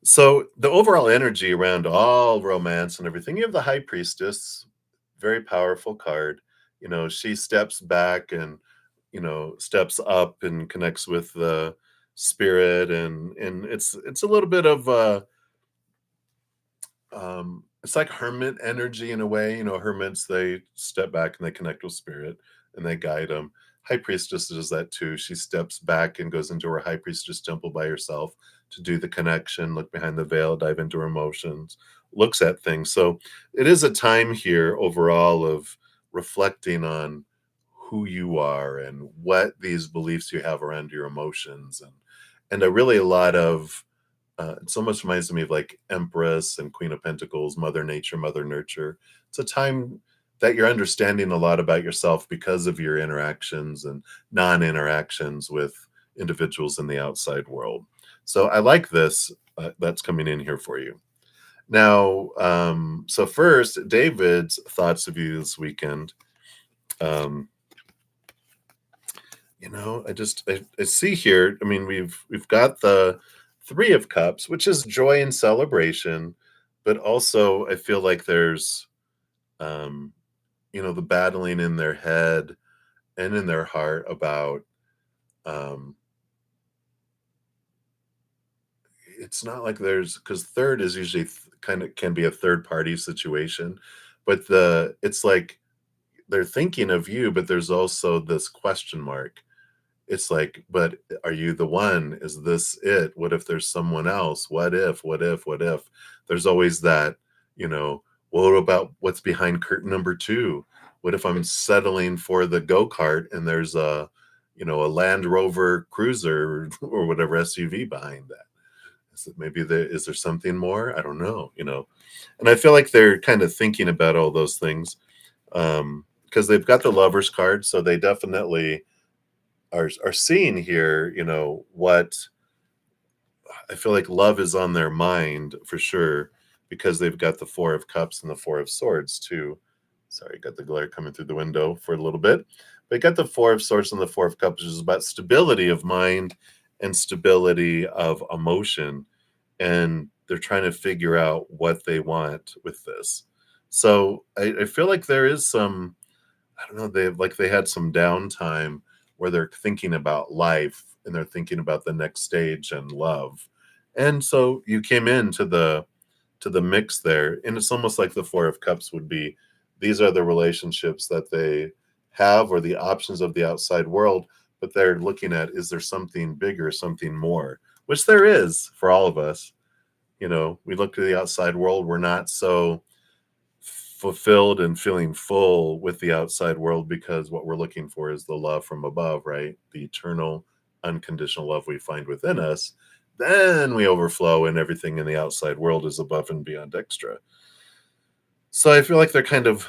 So the overall energy around all romance and everything, you have the High Priestess, very powerful card. You know, she steps back and, you know, steps up and connects with the spirit, and it's a little bit of it's like hermit energy in a way. You know, hermits, they step back and they connect with spirit and they guide them. High Priestess does that too. She steps back and goes into her High Priestess temple by herself to do the connection, look behind the veil, dive into her emotions, looks at things. So it is a time here overall of reflecting on who you are and what these beliefs you have around your emotions, and a really a lot of it so much reminds me of like Empress and Queen of Pentacles, Mother Nature, Mother Nurture. It's a time that you're understanding a lot about yourself because of your interactions and non-interactions with individuals in the outside world. So I like this that's coming in here for you. Now, so first, David's thoughts of you this weekend. You know, I see here. I mean, we've got the Three of Cups, which is joy and celebration, but also I feel like there's, you know, the battling in their head and in their heart about. Um, it's not like there's, because third is usually kind of can be a third party situation, but it's like they're thinking of you, but there's also this question mark. It's like, but are you the one? Is this it? What if there's someone else? What if, what if, what if? There's always that, you know, what about what's behind curtain number two? What if I'm settling for the go-kart and there's a, you know, a Land Rover Cruiser or whatever SUV behind that? Is it maybe is there something more? I don't know, you know. And I feel like they're kind of thinking about all those things because they've got the Lovers card, so they definitely are seeing here, you know, what I feel like love is on their mind for sure, because they've got the Four of Cups and the Four of Swords too. Sorry, got the glare coming through the window for a little bit. But got the Four of Swords and the Four of Cups, which is about stability of mind and stability of emotion. And they're trying to figure out what they want with this. So I feel like there is some, I don't know, they had some downtime where they're thinking about life and they're thinking about the next stage and love. And so you came into the mix there, and it's almost like the Four of Cups would be, these are the relationships that they have or the options of the outside world, but they're looking at, is there something bigger, something more, which there is for all of us. We look to the outside world, we're not so fulfilled and feeling full with the outside world because what we're looking for is the love from above, right? The eternal, unconditional love we find within us. Then we overflow, and everything in the outside world is above and beyond extra. So I feel like they're kind of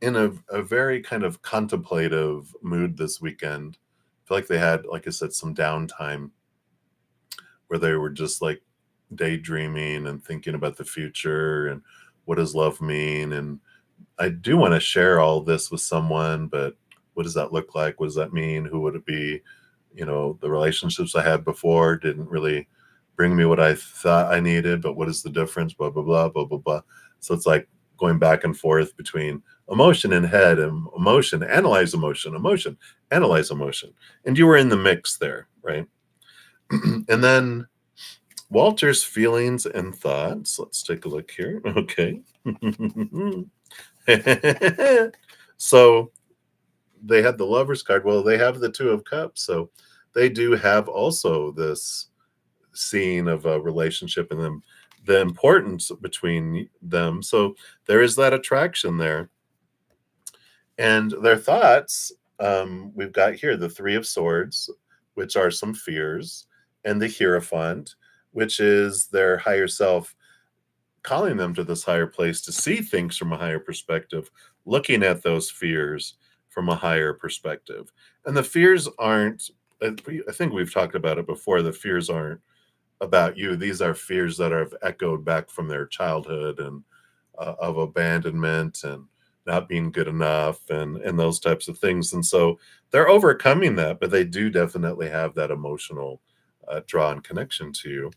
in a very kind of contemplative mood this weekend. I feel like they had, like I said, some downtime where they were just like daydreaming and thinking about the future and what does love mean. And I do want to share all this with someone, but what does that look like? What does that mean? Who would it be? The relationships I had before didn't really bring me what I thought I needed, but what is the difference? Blah, blah, blah, blah, blah, blah. So it's like going back and forth between emotion and head, and emotion, analyze emotion, analyze emotion. And you were in the mix there, right? And then Walter's feelings and thoughts. Let's take a look here. Okay. So they had the Lover's card. Well, they have the Two of Cups. So they do have also this scene of a relationship and then the importance between them. So there is that attraction there. And their thoughts, we've got here the Three of Swords, which are some fears, and the Hierophant, which is their higher self calling them to this higher place to see things from a higher perspective, looking at those fears from a higher perspective. And the fears aren't, I think we've talked about it before, the fears aren't about you. These are fears that have echoed back from their childhood and of abandonment and not being good enough and those types of things. And so they're overcoming that, but they do definitely have that emotional draw and connection to you.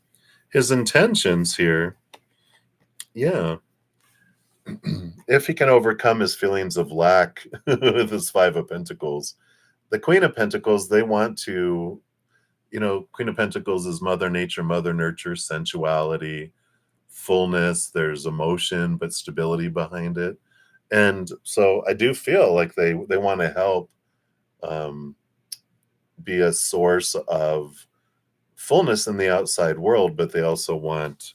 His intentions here, yeah. If he can overcome his feelings of lack with his Five of Pentacles, the Queen of Pentacles, they want to, Queen of Pentacles is Mother Nature, Mother Nurture, sensuality, fullness. There's emotion, but stability behind it. And so I do feel like they want to help be a source of fullness in the outside world, but they also want,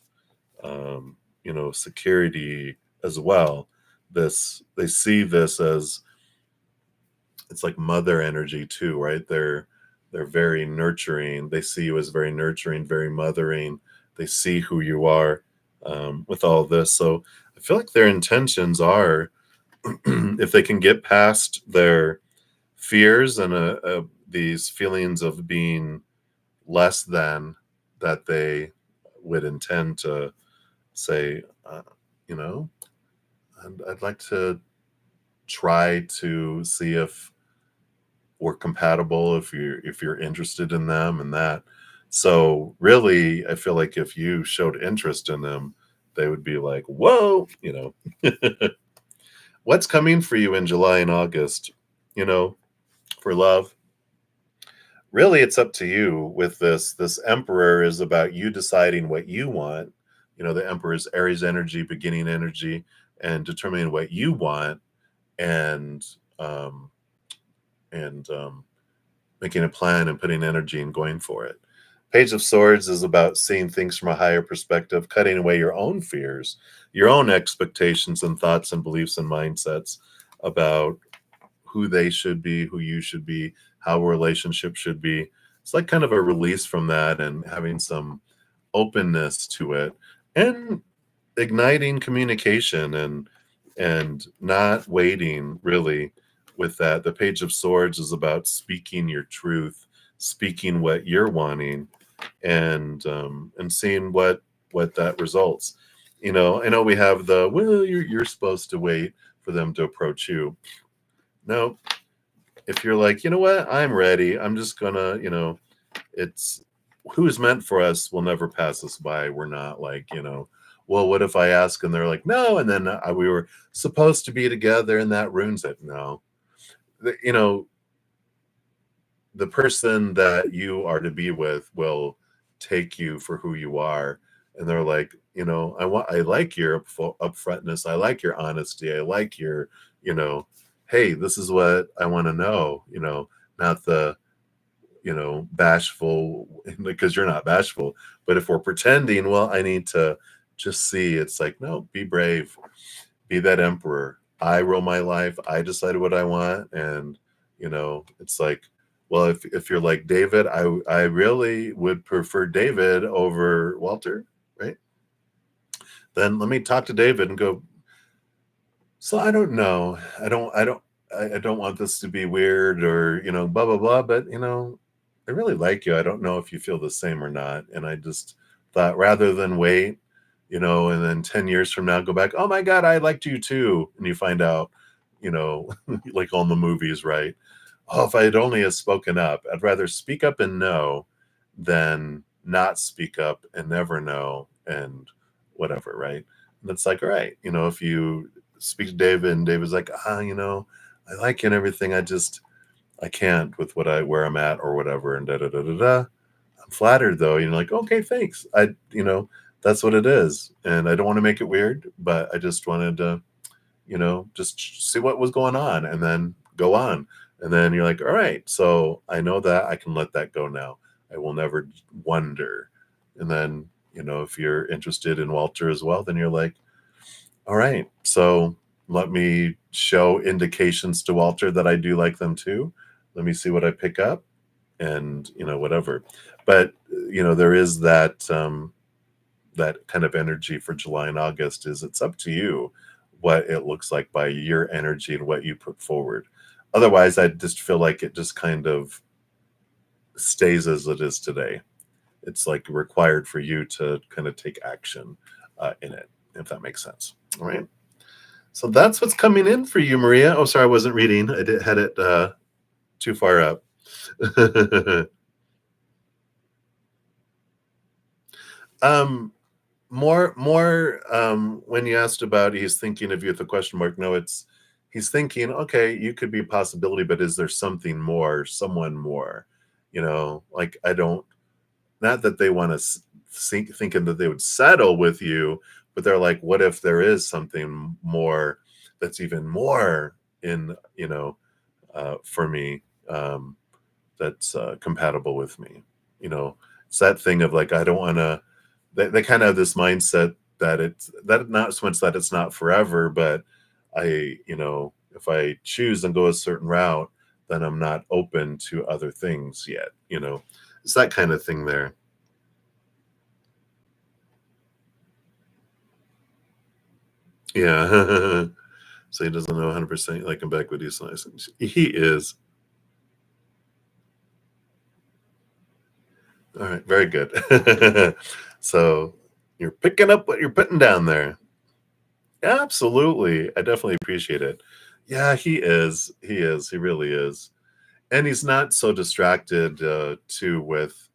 security as well. They see this as, it's like mother energy too, right? They're very nurturing. They see you as very nurturing, very mothering. They see who you are with all this. So I feel like their intentions are, if they can get past their fears and these feelings of being less than, that they would intend to say, I'd like to try to see if we're compatible, if you're interested in them and that. So really, I feel like if you showed interest in them, they would be like, whoa, what's coming for you in July and August, for love. Really, it's up to you with this. This Emperor is about you deciding what you want. The Emperor is Aries energy, beginning energy, and determining what you want, and um, and making a plan and putting energy and going for it. Page of Swords is about seeing things from a higher perspective, cutting away your own fears, your own expectations and thoughts and beliefs and mindsets about who they should be, who you should be, how a relationship should be. It's like kind of a release from that and having some openness to it and igniting communication and not waiting really with that. The Page of Swords is about speaking your truth, speaking what you're wanting, and seeing what that results. I know we have the, well, you're supposed to wait for them to approach you. No, if you're like, you know what, I'm ready, I'm just gonna, it's who's meant for us will never pass us by. We're not like, well, what if I ask and they're like, no, and then we were supposed to be together and that ruins it. No, the person that you are to be with will take you for who you are. And they're like, I like your upfrontness. I like your honesty. I like your, hey, this is what I want to know, not the, bashful, because you're not bashful. But if we're pretending, well, I need to just see. It's like, no, be brave, be that emperor. I rule my life. I decide what I want. And, it's like, well, if you're like David, I really would prefer David over Walter, right? Then let me talk to David and go, so I don't know. I don't want this to be weird or, blah, blah, blah. But, I really like you. I don't know if you feel the same or not. And I just thought rather than wait, and then 10 years from now, go back, oh my God, I liked you too. And you find out, like on the movies, right? Oh, if I had only have spoken up, I'd rather speak up and know than not speak up and never know and whatever, right? And it's like, all right, if you speak to David and David's like, I like you and everything. I can't with where I'm at or whatever. And da da da da da. I'm flattered though. Like, okay, thanks. That's what it is. And I don't want to make it weird, but I just wanted to, just see what was going on and then go on. And then you're like, all right, so I know that I can let that go now. I will never wonder. And then, if you're interested in Walter as well, then you're like, all right, so let me show indications to Walter that I do like them too. Let me see what I pick up and, whatever. But, there is that, that kind of energy for July and August is it's up to you what it looks like by your energy and what you put forward. Otherwise, I just feel like it just kind of stays as it is today. It's like required for you to kind of take action in it, if that makes sense. All right. So that's what's coming in for you, Maria. Oh, sorry, I wasn't reading. Had it too far up. More when you asked about he's thinking of you with a question mark. No, he's thinking, okay, you could be a possibility, but is there something more, someone more? Like I don't, not that they want to thinking that they would settle with you, but they're like, what if there is something more that's even more in, for me, that's compatible with me. It's that thing of like, I don't want to, they kind of have this mindset that not so much that it's not forever, but if I choose and go a certain route, then I'm not open to other things yet. It's that kind of thing there. Yeah. So he doesn't know 100% like him back with you. So he is. All right. Very good. So you're picking up what you're putting down there. Absolutely. I definitely appreciate it. Yeah, he is. He is. He really is. And he's not so distracted too with,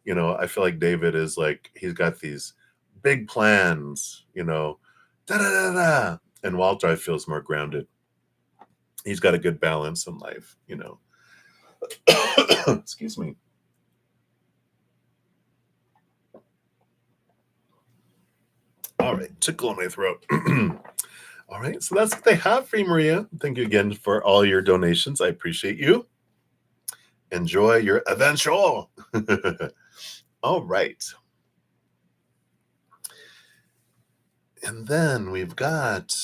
I feel like David is like, he's got these big plans, da da da da. And Walter, I feel, is more grounded. He's got a good balance in life, Excuse me. All right, tickle in my throat. All right, so that's what they have for you, Maria. Thank you again for all your donations. I appreciate you. Enjoy your eventual. All right. And then we've got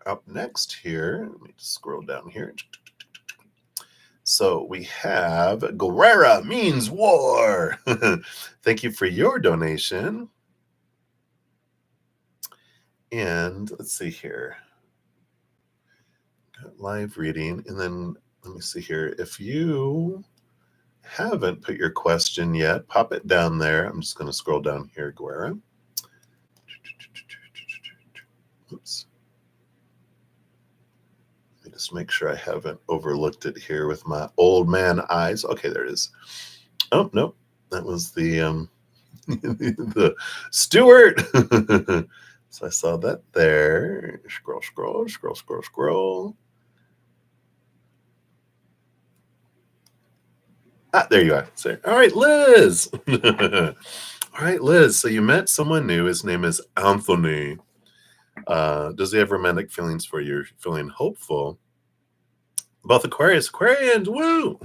up next here. Let me just scroll down here. So we have Guerrera means war. Thank you for your donation. And let's see here. Got live reading. And then let me see here. If you haven't put your question yet, pop it down there. I'm just going to scroll down here, Guerrera. Oops. Let me just make sure I haven't overlooked it here with my old man eyes. Okay, there it is. Oh, no. That was the the Stewart. So I saw that there. Scroll, scroll, scroll, scroll, scroll. Ah, there you are. So, all right, Liz. All right, Liz. So you met someone new. His name is Anthony. Does he have romantic feelings for you? Feeling hopeful? Both Aquarians, woo!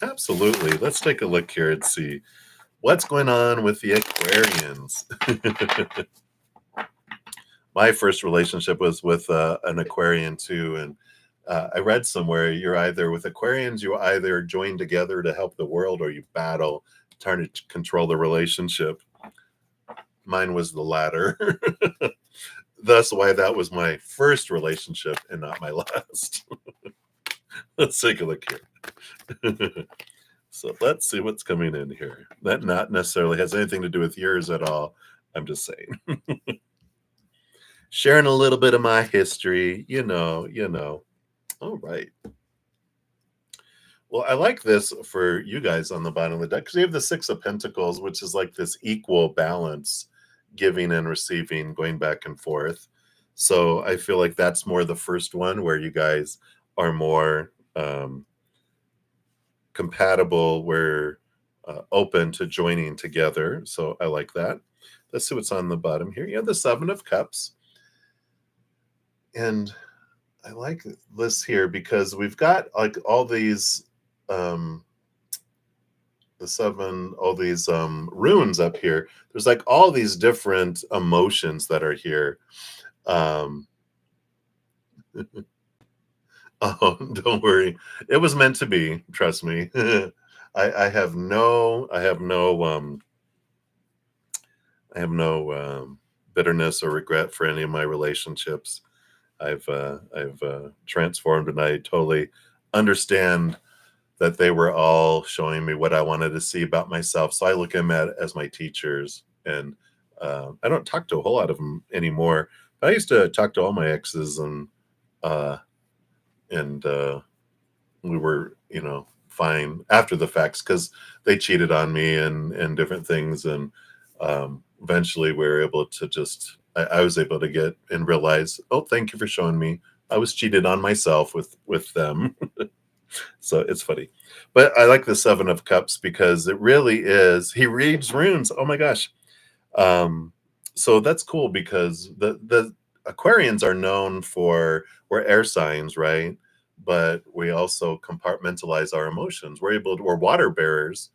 Absolutely. Let's take a look here and see what's going on with the Aquarians. My first relationship was with an Aquarian too, and I read somewhere you're either with Aquarians, you either join together to help the world, or you battle trying to control the relationship. Mine was the latter. That's why that was my first relationship and not my last. Let's take a look here. So let's see what's coming in here. That not necessarily has anything to do with yours at all. I'm just saying. Sharing a little bit of my history, you know. All right. Well, I like this for you guys on the bottom of the deck because you have the Six of Pentacles, which is like this equal balance, giving and receiving, going back and forth. So I feel like that's more the first one where you guys are more compatible, we're open to joining together. So I like that. Let's see what's on the bottom here. You have the Seven of Cups. And I like this here because we've got like all these the seven, all these runes up here. There's like all these different emotions that are here. Um oh, don't worry. It was meant to be, trust me. I have no bitterness or regret for any of my relationships. I've transformed, and I totally understand that they were all showing me what I wanted to see about myself. So I look at them as my teachers, and I don't talk to a whole lot of them anymore. But I used to talk to all my exes, uh, and we were, fine after the facts because they cheated on me and different things, and eventually we were able to just. I was able to get and realize, oh, thank you for showing me I was cheated on myself with them. So it's funny. But I like the Seven of Cups because it really is. He reads runes. Oh my gosh. Um, so that's cool because the Aquarians are known for we're air signs, right? But we also compartmentalize our emotions. We're water bearers.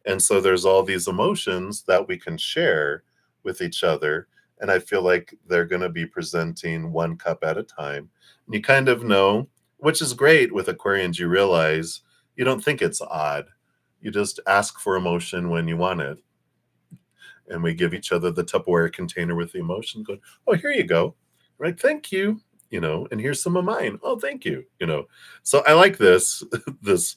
And so there's all these emotions that we can share with each other. And I feel like they're going to be presenting one cup at a time. And you kind of know, which is great with Aquarians, you realize you don't think it's odd. You just ask for emotion when you want it, and we give each other the Tupperware container with the emotion going, oh, here you go. Right. Thank you. And here's some of mine. Oh, thank you. So I like this, this,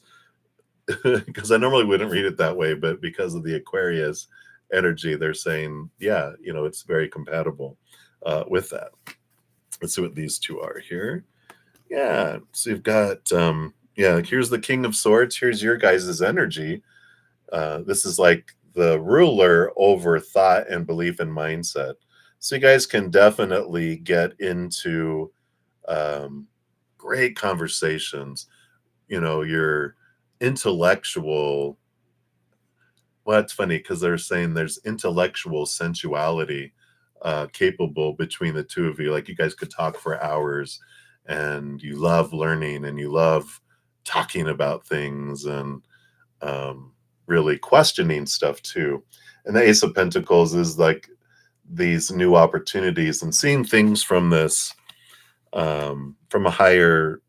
because I normally wouldn't read it that way, but because of the Aquarius energy, they're saying, yeah, it's very compatible with that. Let's see what these two are here. Yeah. So you've got, yeah, here's the King of Swords. Here's your guys' energy. This is like the ruler over thought and belief and mindset. So you guys can definitely get into great conversations. Your intellectual. Well, it's funny because they're saying there's intellectual sensuality capable between the two of you. Like you guys could talk for hours, and you love learning and you love talking about things, and really questioning stuff too. And the Ace of Pentacles is like these new opportunities and seeing things from this from a higher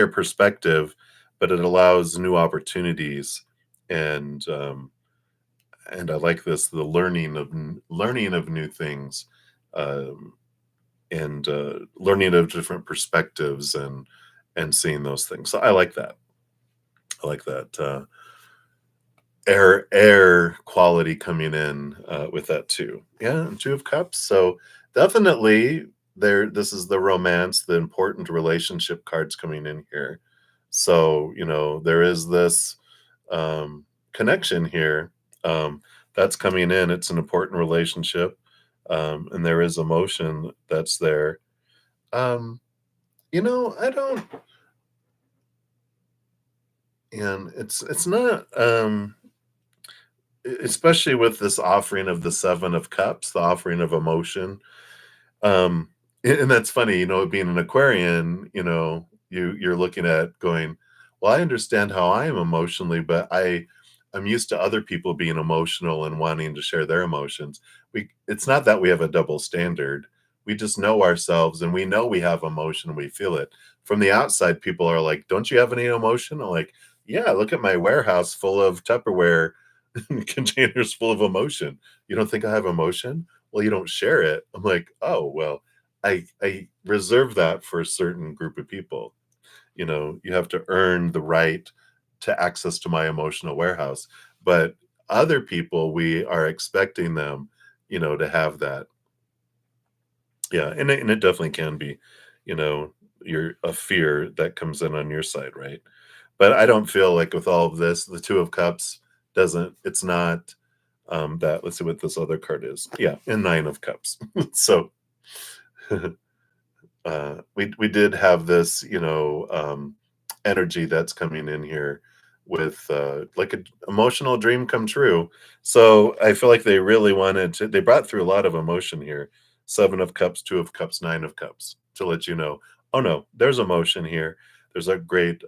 perspective, but it allows new opportunities, and I like this, the learning of new things, um, and learning of different perspectives, and seeing those things. So I like that. I like that. Air quality coming in with that too. Yeah, and Two of Cups. So definitely there. This is the romance, the important relationship cards coming in here. So there is this connection here that's coming in. It's an important relationship, and there is emotion that's there. I don't, and it's not. Especially with this offering of the Seven of Cups, the offering of emotion, Um, and that's funny, being an Aquarian, you're looking at going, well, I understand how I am emotionally, but I'm used to other people being emotional and wanting to share their emotions. It's not that we have a double standard. We just know ourselves and we know we have emotion, we feel it. From the outside, people are like, "Don't you have any emotion?" I'm like, "Yeah, look at my warehouse full of Tupperware containers full of emotion. You don't think I have emotion? Well, you don't share it." I'm like, "Oh, well, I reserve that for a certain group of people." You have to earn the right to access to my emotional warehouse. But other people, we are expecting them, to have that. Yeah, and it definitely can be, you know, your a fear that comes in on your side, right? But I don't feel like with all of this, the 2 of Cups doesn't it's not, that let's see what this other card is. Yeah, and 9 of Cups. So, we did have this, energy that's coming in here with, like, an emotional dream come true. So, I feel like they really wanted to they brought through a lot of emotion here. 7 of Cups, 2 of Cups, 9 of Cups to let you know, "Oh, no, there's emotion here." There's a great,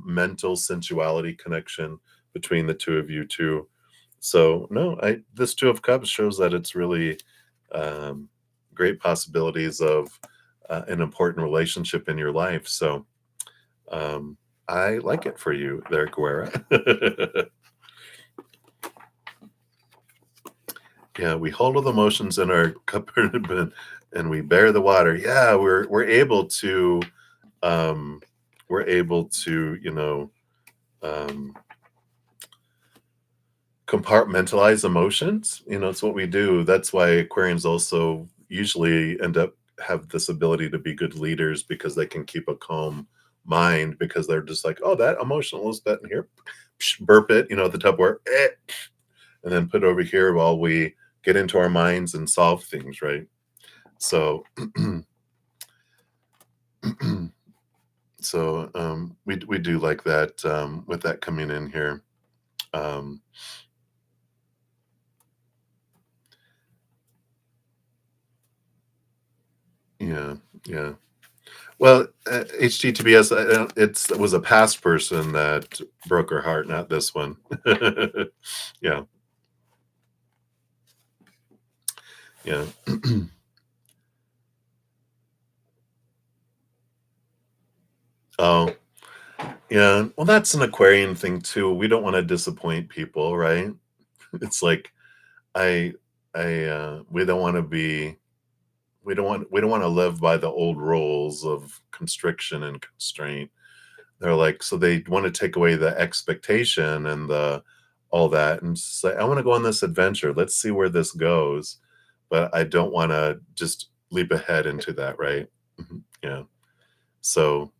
mental sensuality connection between the 2 of you too. So, no, I this 2 of Cups shows that it's really, um, great possibilities of, an important relationship in your life. So, um, I like it for you there, Guerra. Yeah, we hold all the emotions in our cupboard and we bear the water. Yeah, um, we're able to, um, compartmentalize emotions. It's what we do. That's why Aquarians also usually end up have this ability to be good leaders because they can keep a calm mind because they're just like, oh, that emotional is that in here. Burp it, at the top where, and then put it over here while we get into our minds and solve things, right? So, we do like that with that coming in here. Um, yeah, yeah. Well, HTTPS, it was a past person that broke her heart, not this one. Yeah, yeah. Oh, yeah. Well, that's an Aquarian thing too. We don't wanna disappoint people, right? It's like, I we don't wanna live by the old rules of constriction and constraint. They're like so they wanna take away the expectation and the all that and say, "I wanna go on this adventure. Let's see where this goes." But I don't wanna just leap ahead into that, right? Mhm, yeah. So,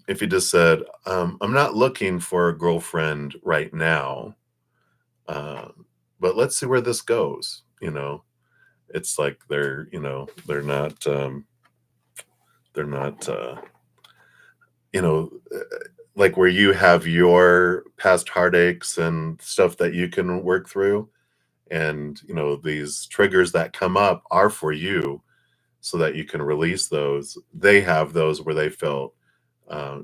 if you just said, "I'm not looking for a girlfriend right now, uh, but let's see where this goes," It's like they're not, you know, uh, like where you have your past heartaches and stuff that you can work through, and, these triggers that come up are for you so that you can release those. They have those where they felt,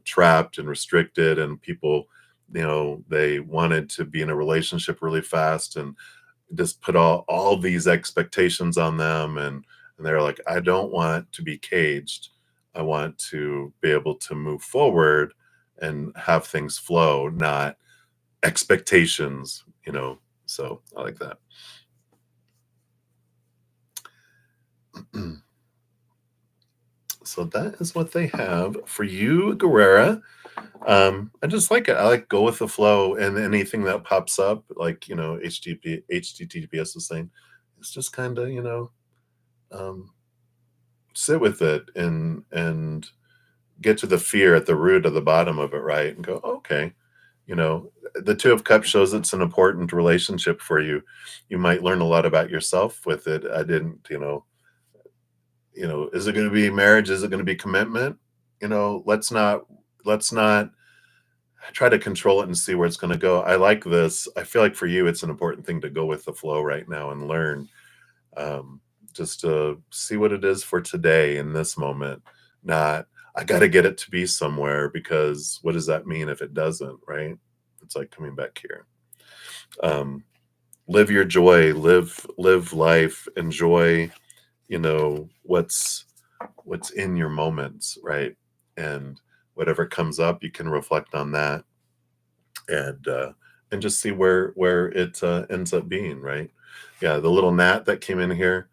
trapped and restricted, and people, they wanted to be in a relationship really fast and just put all these expectations on them and they're like, I don't want to be caged. I want to be able to move forward and have things flow, not expectations. So I like that. So that is what they have for you, Guerrera. I just like it. I like go with the flow and anything that pops up, like HTTPS is saying, it's just kind of um, sit with it and get to the fear at the root of the bottom of it, right? And go, okay, the 2 of Cups shows it's an important relationship for you. You might learn a lot about yourself with it. I didn't, is it going to be marriage? Is it going to be commitment? Let's not try to control it and see where it's going to go. I like this. I feel like for you, it's an important thing to go with the flow right now and learn. Um, just to see what it is for today in this moment, not I got to get it to be somewhere because what does that mean if it doesn't, right? It's like coming back here. Um, live your joy, live life, enjoy, what's in your moments, right? And whatever comes up, you can reflect on that and and just see where it ends up being, right? Yeah, the little gnat that came in here,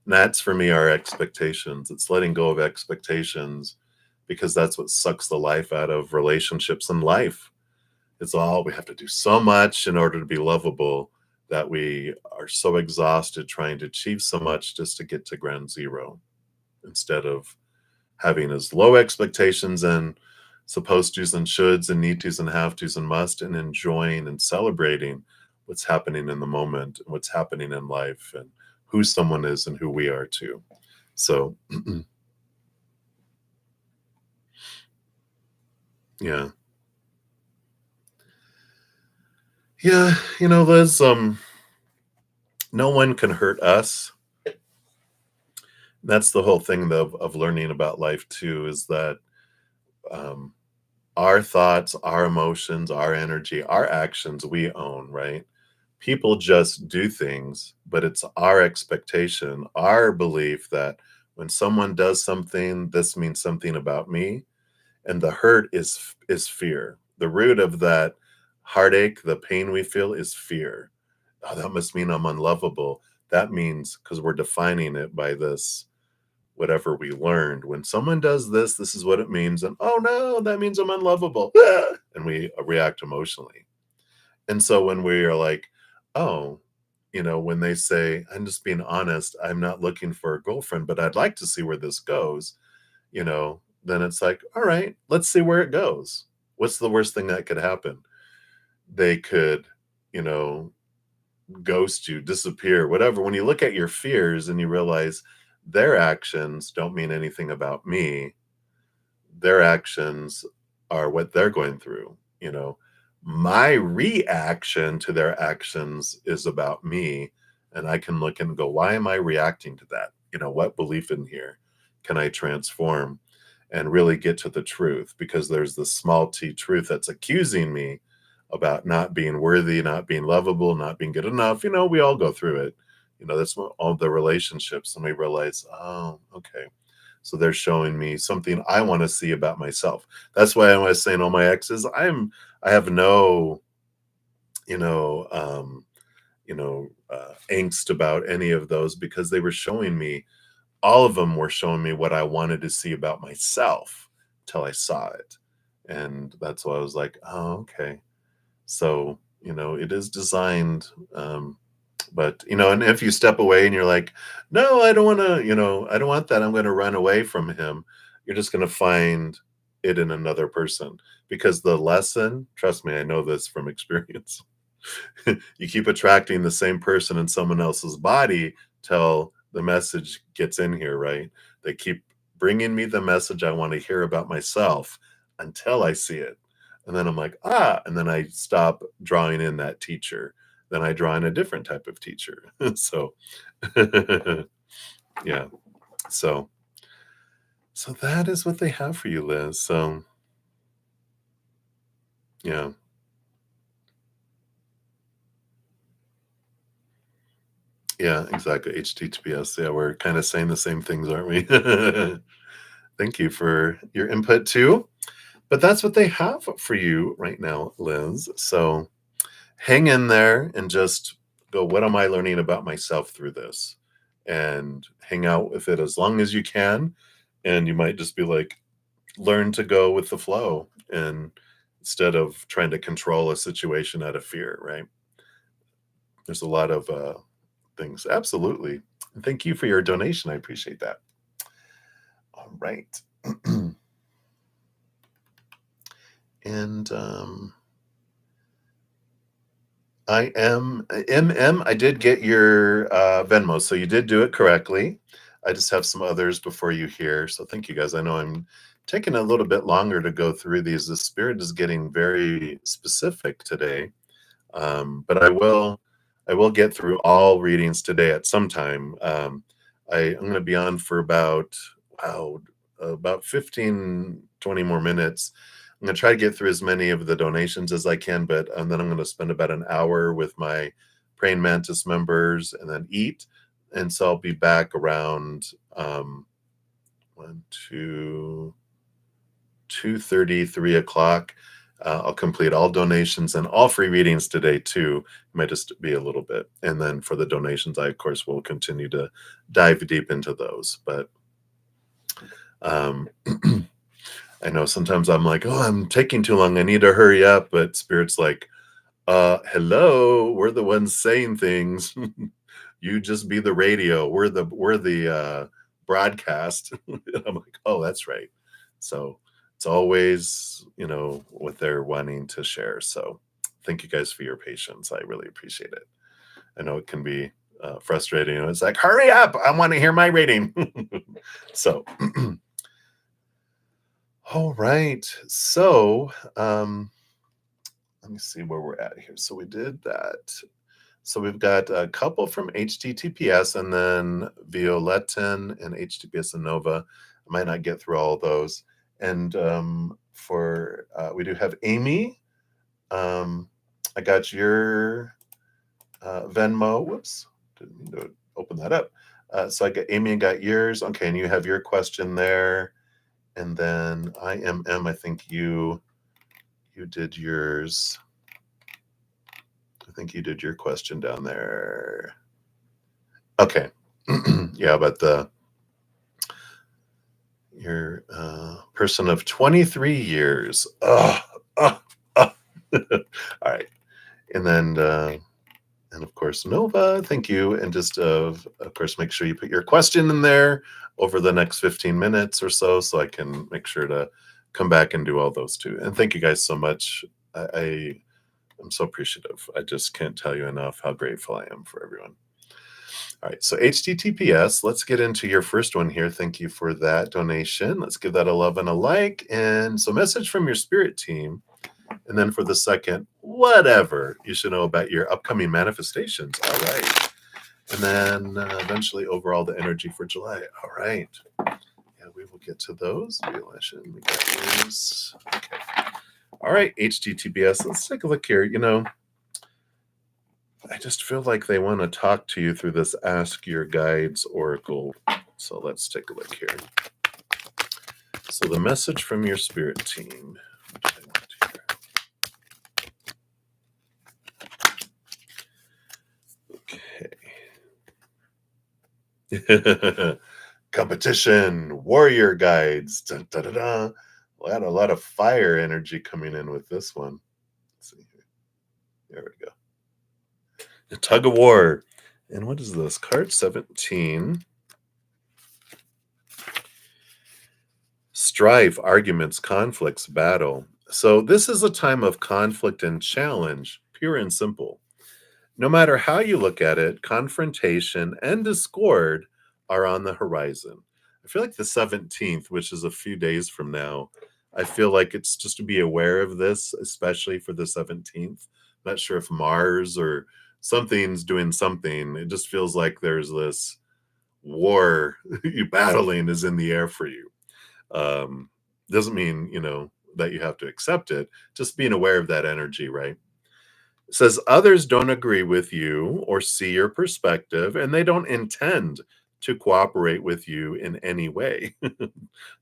gnats for me are expectations. It's letting go of expectations because that's what sucks the life out of relationships and life. It's all we have to do so much in order to be lovable that we are so exhausted trying to achieve so much just to get to ground zero instead of having as low expectations and supposed tos and shoulds and need tos and have tos and must and enjoying and celebrating what's happening in the moment and what's happening in life and who someone is and who we are too. So yeah. Yeah, Liz, no one can hurt us. That's the whole thing of learning about life too, is that um, our thoughts, our emotions, our energy, our actions we own, right? People just do things, but it's our expectation, our belief that when someone does something, this means something about me, and the hurt is fear. The root of that heartache, the pain we feel is fear. Oh, that must mean I'm unlovable. That means because we're defining it by this whatever we learned. When someone does this, this is what it means. And oh no, that means I'm unlovable. And we react emotionally. And so when we are like, oh, when they say, I'm just being honest, I'm not looking for a girlfriend, but I'd like to see where this goes, then it's like, all right, let's see where it goes. What's the worst thing that could happen? They could, you know, ghost you, disappear, whatever. When you look at your fears and you realize their actions don't mean anything about me, their actions are what they're going through. My reaction to their actions is about me. And I can look and go, why am I reacting to that? What belief in here can I transform and really get to the truth? Because there's this small t truth that's accusing me about not being worthy, not being lovable, not being good enough. We all go through it. That's what all the relationships. And we realize, oh, okay. So they're showing me something I want to see about myself. That's why I was saying all my exes, I have no, you know, um, angst about any of those because they were showing me, all of them were showing me what I wanted to see about myself till I saw it. And that's why I was like, oh, okay. So, it is designed, but, and if you step away and you're like, no, I don't want to, I don't want that. I'm going to run away from him. You're just going to find it in another person because the lesson, trust me, I know this from experience. You keep attracting the same person in someone else's body till the message gets in here, right? They keep bringing me the message I want to hear about myself until I see it. And then I'm like, and then I stop drawing in that teacher. Then I draw in a different type of teacher. So, yeah. So, so that is what they have for you, Liz. So, yeah. Yeah, exactly. HTTPS. Yeah, we're kind of saying the same things, aren't we? Thank you for your input too. But that's what they have for you right now, Liz. So hang in there and just go, what am I learning about myself through this? And hang out with it as long as you can. And you might just be like, learn to go with the flow and instead of trying to control a situation out of fear, right? There's a lot of things. Absolutely. And thank you for your donation. I appreciate that. All right. And I am MM. I did get your Venmo, so you did do it correctly. I just have some others before you here, so thank you guys. I know I'm taking a little bit longer to go through these. The spirit is getting very specific today, but I will get through all readings today at some time. I'm going to be on for about 15, 20 more minutes. I'm going to try to get through as many of the donations as I can, but and then I'm going to spend about an hour with my Praying Mantis members and then eat. And so I'll be back around 2:30, 3 o'clock. I'll complete all donations and all free readings today too. It might just be a little bit. And then for the donations, I of course will continue to dive deep into those. But I know sometimes I'm like, oh, I'm taking too long. I need to hurry up. But Spirit's like, hello, we're the ones saying things. You just be the radio. We're the broadcast. I'm like, oh, that's right. So it's always, what they're wanting to share. So thank you guys for your patience. I really appreciate it. I know it can be frustrating. It's like, hurry up. I want to hear my reading. So, all right. So, let me see where we're at here. So we did that. So we've got a couple from HTTPS and then Violetin and HTTPS and Nova. I might not get through all of those. And we do have Amy. I got your Venmo. Whoops, didn't mean to open that up. So I got Amy and got yours. Okay, and you have your question there. And then I think you did yours. I think you did your question down there. Okay. Yeah, but your person of 23 years. All right. And then, and of course, Nova, thank you. And just, of course, make sure you put your question in there over the next 15 minutes or so I can make sure to come back and do all those too. And thank you guys so much. I'm so appreciative. I just can't tell you enough how grateful I am for everyone. All right, so HTTPS, let's get into your first one here. Thank you for that donation. Let's give that a love and a like. And so message from your spirit team. And then for the second, whatever you should know about your upcoming manifestations. All right. And then eventually overall the energy for July. All right. Yeah, we will get to those. We got these. Okay. All right, HTTPS, let's take a look here. I just feel like they want to talk to you through this Ask Your Guides Oracle. So let's take a look here. So the message from your spirit team. Okay. Competition, warrior guides. Dun, dun, dun, dun. A lot of fire energy coming in with this one. Let's see here. There we go. The tug of war. And what is this? Card 17. Strife, arguments, conflicts, battle. So this is a time of conflict and challenge, pure and simple. No matter how you look at it, confrontation and discord are on the horizon. I feel like the 17th, which is a few days from now, I feel like it's just to be aware of this, especially for the 17th. Not sure if Mars or something's doing something. It just feels like there's this war you battling is in the air for you. Doesn't mean, that you have to accept it. Just being aware of that energy, right? It says others don't agree with you or see your perspective, and they don't intend to cooperate with you in any way.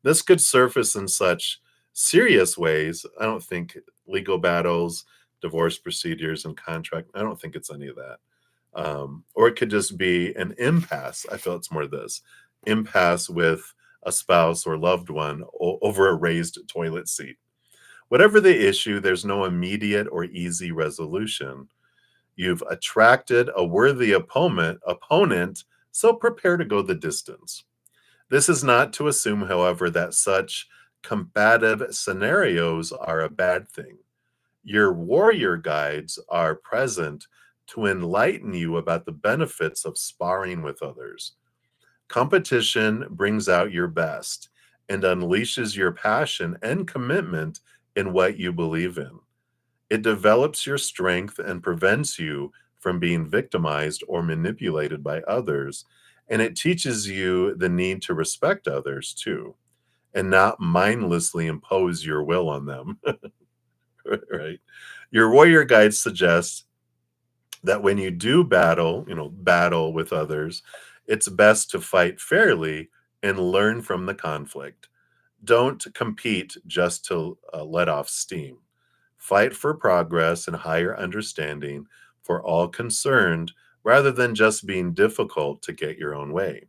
This could surface in such serious ways. I don't think legal battles, divorce procedures, and contract. I don't think it's any of that. Or it could just be an impasse. I feel it's more this impasse with a spouse or loved one over a raised toilet seat. Whatever the issue, there's no immediate or easy resolution. You've attracted a worthy opponent, so prepare to go the distance. This is not to assume, however, that such combative scenarios are a bad thing. Your warrior guides are present to enlighten you about the benefits of sparring with others. Competition brings out your best and unleashes your passion and commitment in what you believe in. It develops your strength and prevents you from being victimized or manipulated by others, And it teaches you the need to respect others too, and not mindlessly impose your will on them. Right? Your warrior guides suggest that when you do battle, battle with others, it's best to fight fairly and learn from the conflict. Don't compete just to let off steam. Fight for progress and higher understanding for all concerned rather than just being difficult to get your own way.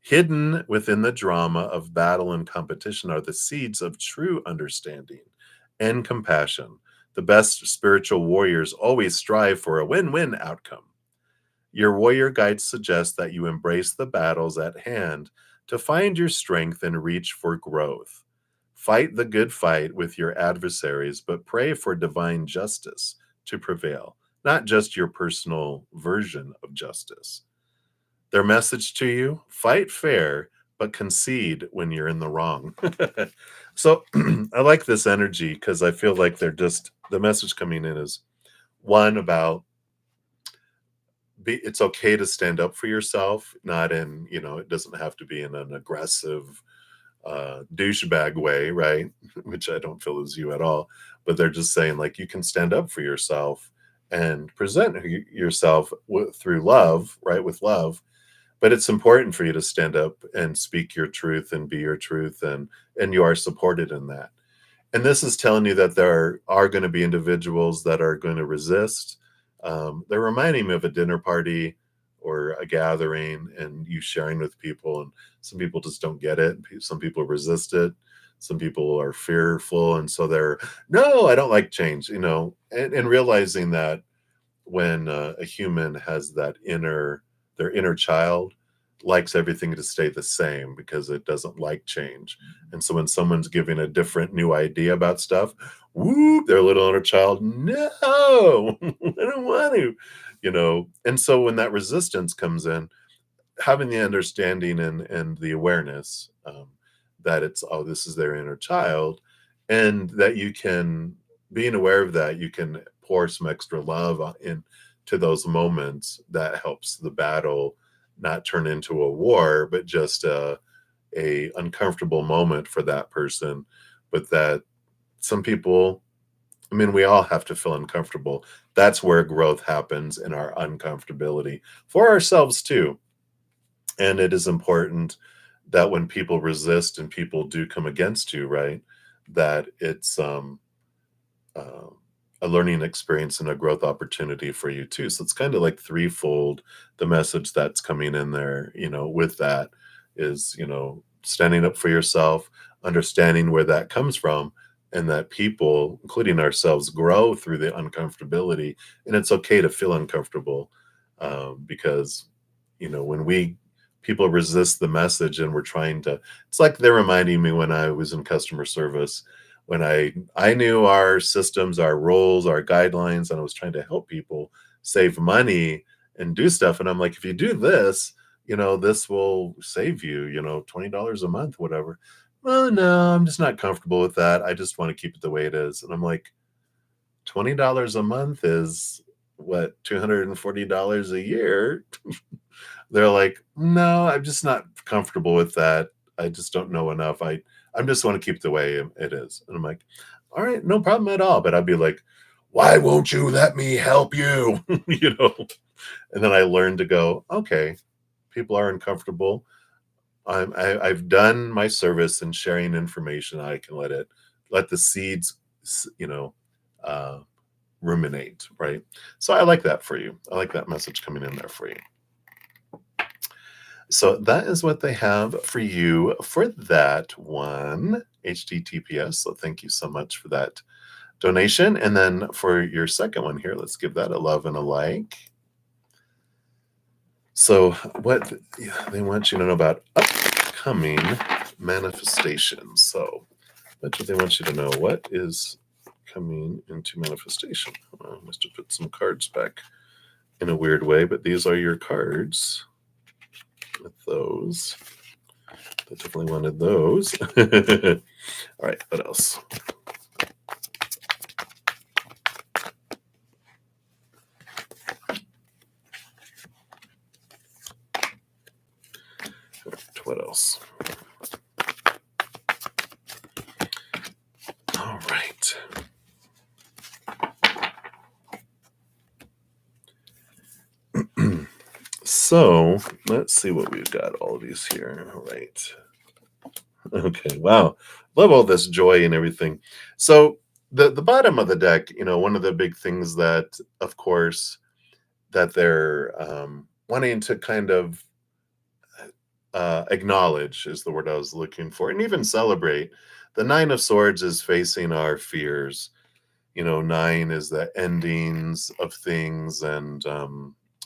Hidden within the drama of battle and competition are the seeds of true understanding and compassion. The best spiritual warriors always strive for a win win outcome. Your warrior guides suggest that you embrace the battles at hand to find your strength and reach for growth. Fight the good fight with your adversaries, but pray for divine justice to prevail, not just your personal version of justice. Their message to you: fight fair, but concede when you're in the wrong. So I like this energy because I feel like the message coming in is one about it's okay to stand up for yourself, not in, it doesn't have to be in an aggressive douchebag way, right? Which I don't feel is you at all. But they're just saying, like, you can stand up for yourself and present yourself through love, right? With love. But it's important for you to stand up and speak your truth and be your truth, and you are supported in that. And this is telling you that there are going to be individuals that are going to resist. They're reminding me of a dinner party or a gathering and you sharing with people, and some people just don't get it. Some people resist it. Some people are fearful, and so they're, no, I don't like change, and realizing that when a human has their inner child likes everything to stay the same because it doesn't like change. And so when someone's giving a different new idea about stuff, whoop, their little inner child, no, I don't want to, And so when that resistance comes in, having the understanding and the awareness that it's, oh, this is their inner child, and that you can, being aware of that, you can pour some extra love into those moments. That helps the battle not turn into a war, but just a uncomfortable moment for that person. But that some people, I mean, we all have to feel uncomfortable. That's where growth happens, in our uncomfortability for ourselves too. And it is important that when people resist and people do come against you, right, that it's uh, a learning experience and a growth opportunity for you too. So it's kind of like threefold. The message that's coming in there, with that is, standing up for yourself, understanding where that comes from, and that people, including ourselves, grow through the uncomfortability. And it's okay to feel uncomfortable, because, when people resist the message and we're trying to, it's like they're reminding me when I was in customer service, when I knew our systems, our rules, our guidelines, and I was trying to help people save money and do stuff. And I'm like, if you do this, this will save you, $20 a month, whatever. Well, no, I'm just not comfortable with that. I just want to keep it the way it is. And I'm like, $20 a month is what, $240 a year? They're like, no, I'm just not comfortable with that. I just don't know enough. I'm just want to keep the way it is. And I'm like, all right, no problem at all. But I'd be like, why won't you let me help you? And then I learned to go, okay, people are uncomfortable. I've done my service in sharing information. I can let the seeds, uh, ruminate, right? So I like that for you. I like that message coming in there for you. So that is what they have for you for that one, HTTPS. So thank you so much for that donation. And then for your second one here, let's give that a love and a like. So what they want you to know about upcoming manifestations. So what do they want you to know? What is coming into manifestation? I must have put some cards back in a weird way, but these are your cards with those. I definitely wanted those. All right, what else? else? All right. So let's see what we've got. All of these here. All right. Okay. Wow. Love all this joy and everything. So the bottom of the deck, one of the big things that, of course, that they're wanting to kind of acknowledge is the word I was looking for, and even celebrate. The Nine of Swords is facing our fears. Nine is the endings of things, and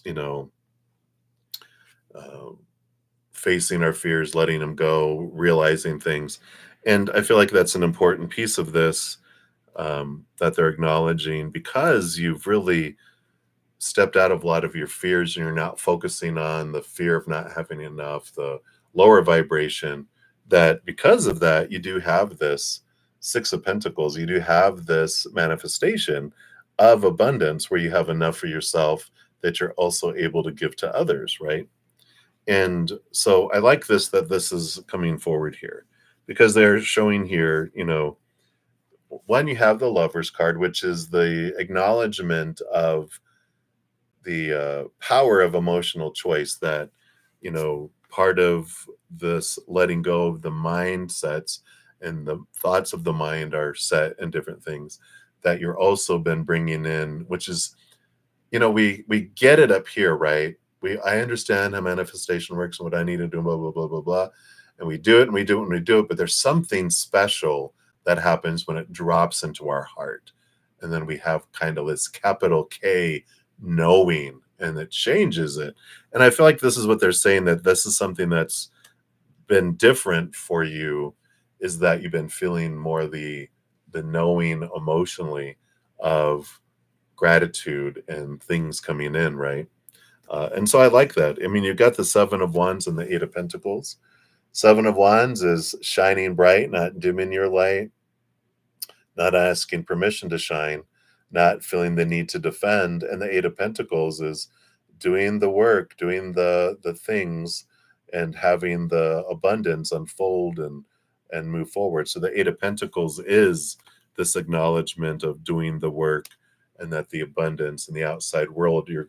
you know, uh, facing our fears, letting them go, realizing things. And I feel like that's an important piece of this, that they're acknowledging, because you've really stepped out of a lot of your fears and you're not focusing on the fear of not having enough, the lower vibration, that because of that, you do have this Six of Pentacles, you do have this manifestation of abundance where you have enough for yourself that you're also able to give to others, right? And so I like this, that this is coming forward here, because they're showing here, when you have the Lover's card, which is the acknowledgement of the power of emotional choice, that part of this letting go of the mindsets and the thoughts of the mind are set in different things that you're also been bringing in, which is, we get it up here, right? I understand how manifestation works and what I need to do, blah blah blah blah blah, and we do it and we do it and we do it, but there's something special that happens when it drops into our heart, and then we have kind of this capital K knowing, and it changes it. And I feel like this is what they're saying, that this is something that's been different for you, is that you've been feeling more the knowing emotionally of gratitude and things coming in, right? And so I like that. I mean, you've got the Seven of Wands and the Eight of Pentacles. Seven of Wands is shining bright, not dimming your light, not asking permission to shine, not feeling the need to defend. And the Eight of Pentacles is doing the work, doing the things, and having the abundance unfold and move forward. So the Eight of Pentacles is this acknowledgement of doing the work, and that the abundance in the outside world, you're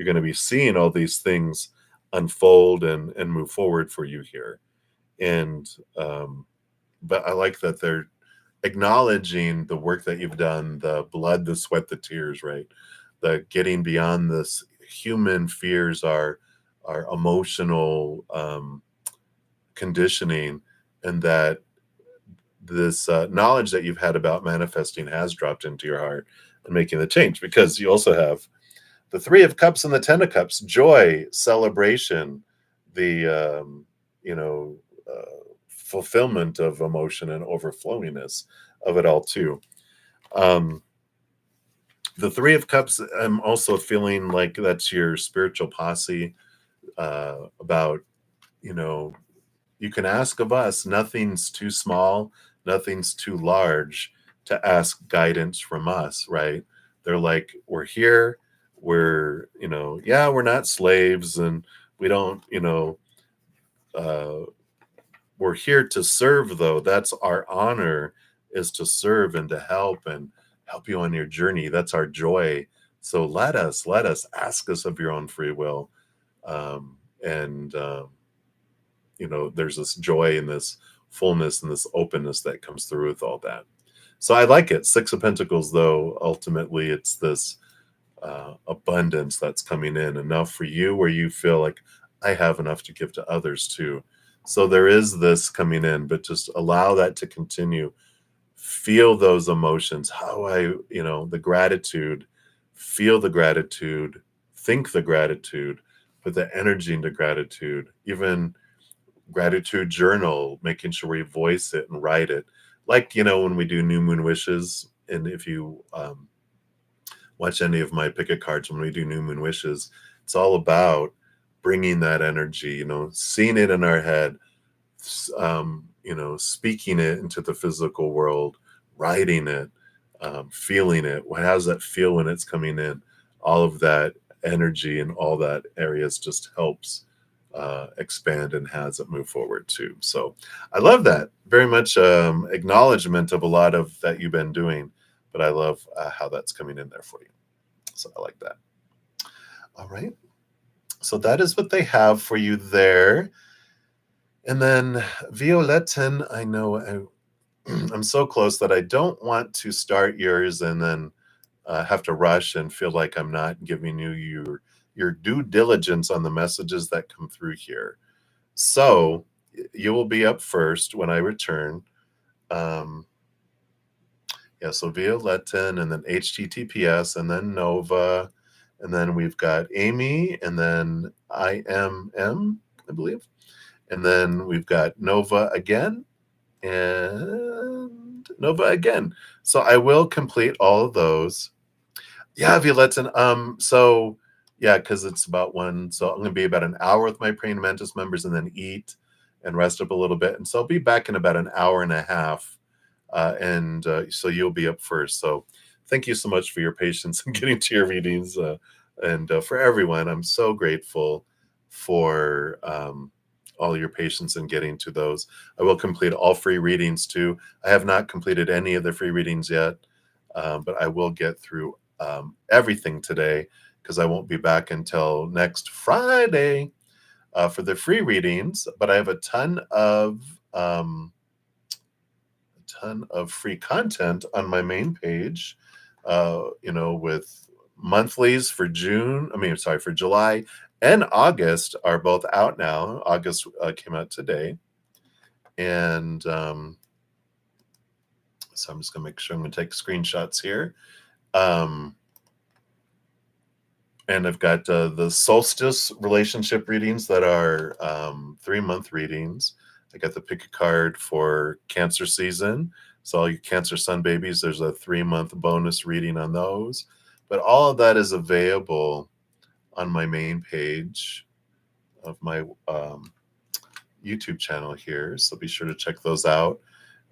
going to be seeing all these things unfold and move forward for you here. And but I like that they're acknowledging the work that you've done, the blood, the sweat, the tears, right? The getting beyond this human fears, our emotional conditioning, and that this knowledge that you've had about manifesting has dropped into your heart and making the change, because you also have the Three of Cups and the Ten of Cups, joy, celebration, the fulfillment of emotion and overflowingness of it all too. The Three of Cups, I'm also feeling like that's your spiritual posse, about, you can ask of us, nothing's too small, nothing's too large to ask guidance from us, right? They're like, we're here, we're, yeah, we're not slaves, and we don't, we're here to serve, though. That's our honor, is to serve and to help you on your journey. That's our joy. So let us ask us of your own free will. And there's this joy and this fullness and this openness that comes through with all that. So I like it. Six of Pentacles, though, ultimately it's this abundance that's coming in, enough for you where you feel like, I have enough to give to others too. So there is this coming in, but just allow that to continue. Feel those emotions, the gratitude, feel the gratitude, think the gratitude, put the energy into gratitude, even gratitude journal, making sure we voice it and write it. Like, when we do new moon wishes, and if you watch any of my picket cards, when we do new moon wishes, it's all about bringing that energy, seeing it in our head, speaking it into the physical world, writing it, feeling it. How does that feel when it's coming in? All of that energy and all that areas just helps expand and has it move forward too. So I love that very much. Acknowledgement of a lot of that you've been doing, but I love how that's coming in there for you. So I like that. All right. So that is what they have for you there. And then Violetten, I know I'm so close that I don't want to start yours and then have to rush and feel like I'm not giving you your due diligence on the messages that come through here. So you will be up first when I return. Yeah, so Violetten and then HTTPS and then Nova. And then we've got Amy and then IMM, I believe. And then we've got Nova again and Nova again. So I will complete all of those. Yeah, Violetten. So yeah, because it's about one. So I'm gonna be about an hour with my Praying Mantis members and then eat and rest up a little bit. And so I'll be back in about an hour and a half. So you'll be up first. So thank you so much for your patience in getting to your readings. And for everyone, I'm so grateful for all your patience in getting to those. I will complete all free readings too. I have not completed any of the free readings yet, but I will get through everything today because I won't be back until next Friday for the free readings. But I have a ton of free content on my main page, with monthlies for for July and August are both out now. August came out today. And so I'm just going to make sure I'm going to take screenshots here. And I've got the solstice relationship readings that are 3-month readings. I got the pick a card for Cancer season. So all you Cancer sun babies, there's a 3-month bonus reading on those. But all of that is available on my main page of my YouTube channel here. So be sure to check those out.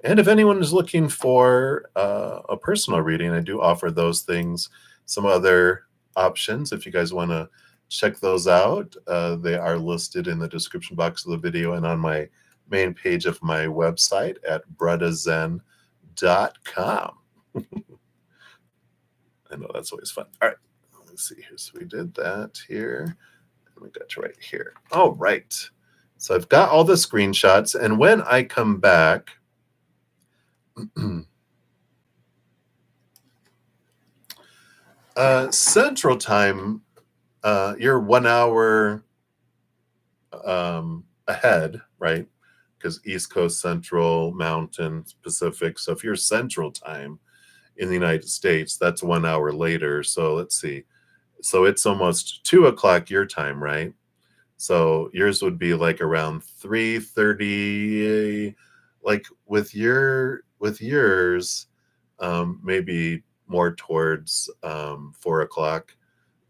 And if anyone is looking for a personal reading, I do offer those things. Some other options, if you guys want to check those out, they are listed in the description box of the video and on my main page of my website at bruddaZEN.com. I know that's always fun. All right, let's see here. So we did that here. And we got you right here. All right. So I've got all the screenshots. And when I come back, Central Time, you're 1 hour ahead, right? Because East Coast, Central, Mountain, Pacific. So if you're Central Time in the United States, that's 1 hour later. So let's see. So it's almost 2 o'clock your time, right? So yours would be like around 3:30. Like with yours, maybe more towards 4 o'clock.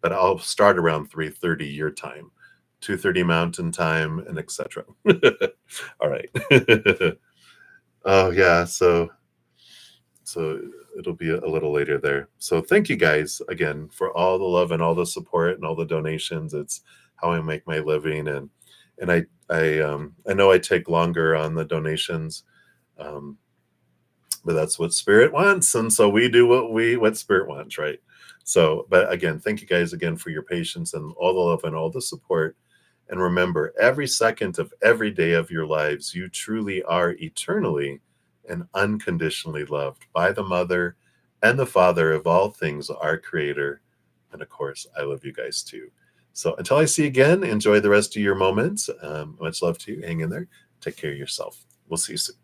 But I'll start around 3:30 your time, 2:30 Mountain Time, and etc. All right. Oh yeah, so it'll be a little later there. So thank you guys again for all the love and all the support and all the donations. It's how I make my living, and I know I take longer on the donations, but that's what Spirit wants, and so we do what Spirit wants, right? So, but again, thank you guys again for your patience and all the love and all the support. And remember, every second of every day of your lives, you truly are eternally and unconditionally loved by the Mother and the Father of all things, our Creator. And of course, I love you guys too. So until I see you again, enjoy the rest of your moments. Much love to you. Hang in there. Take care of yourself. We'll see you soon.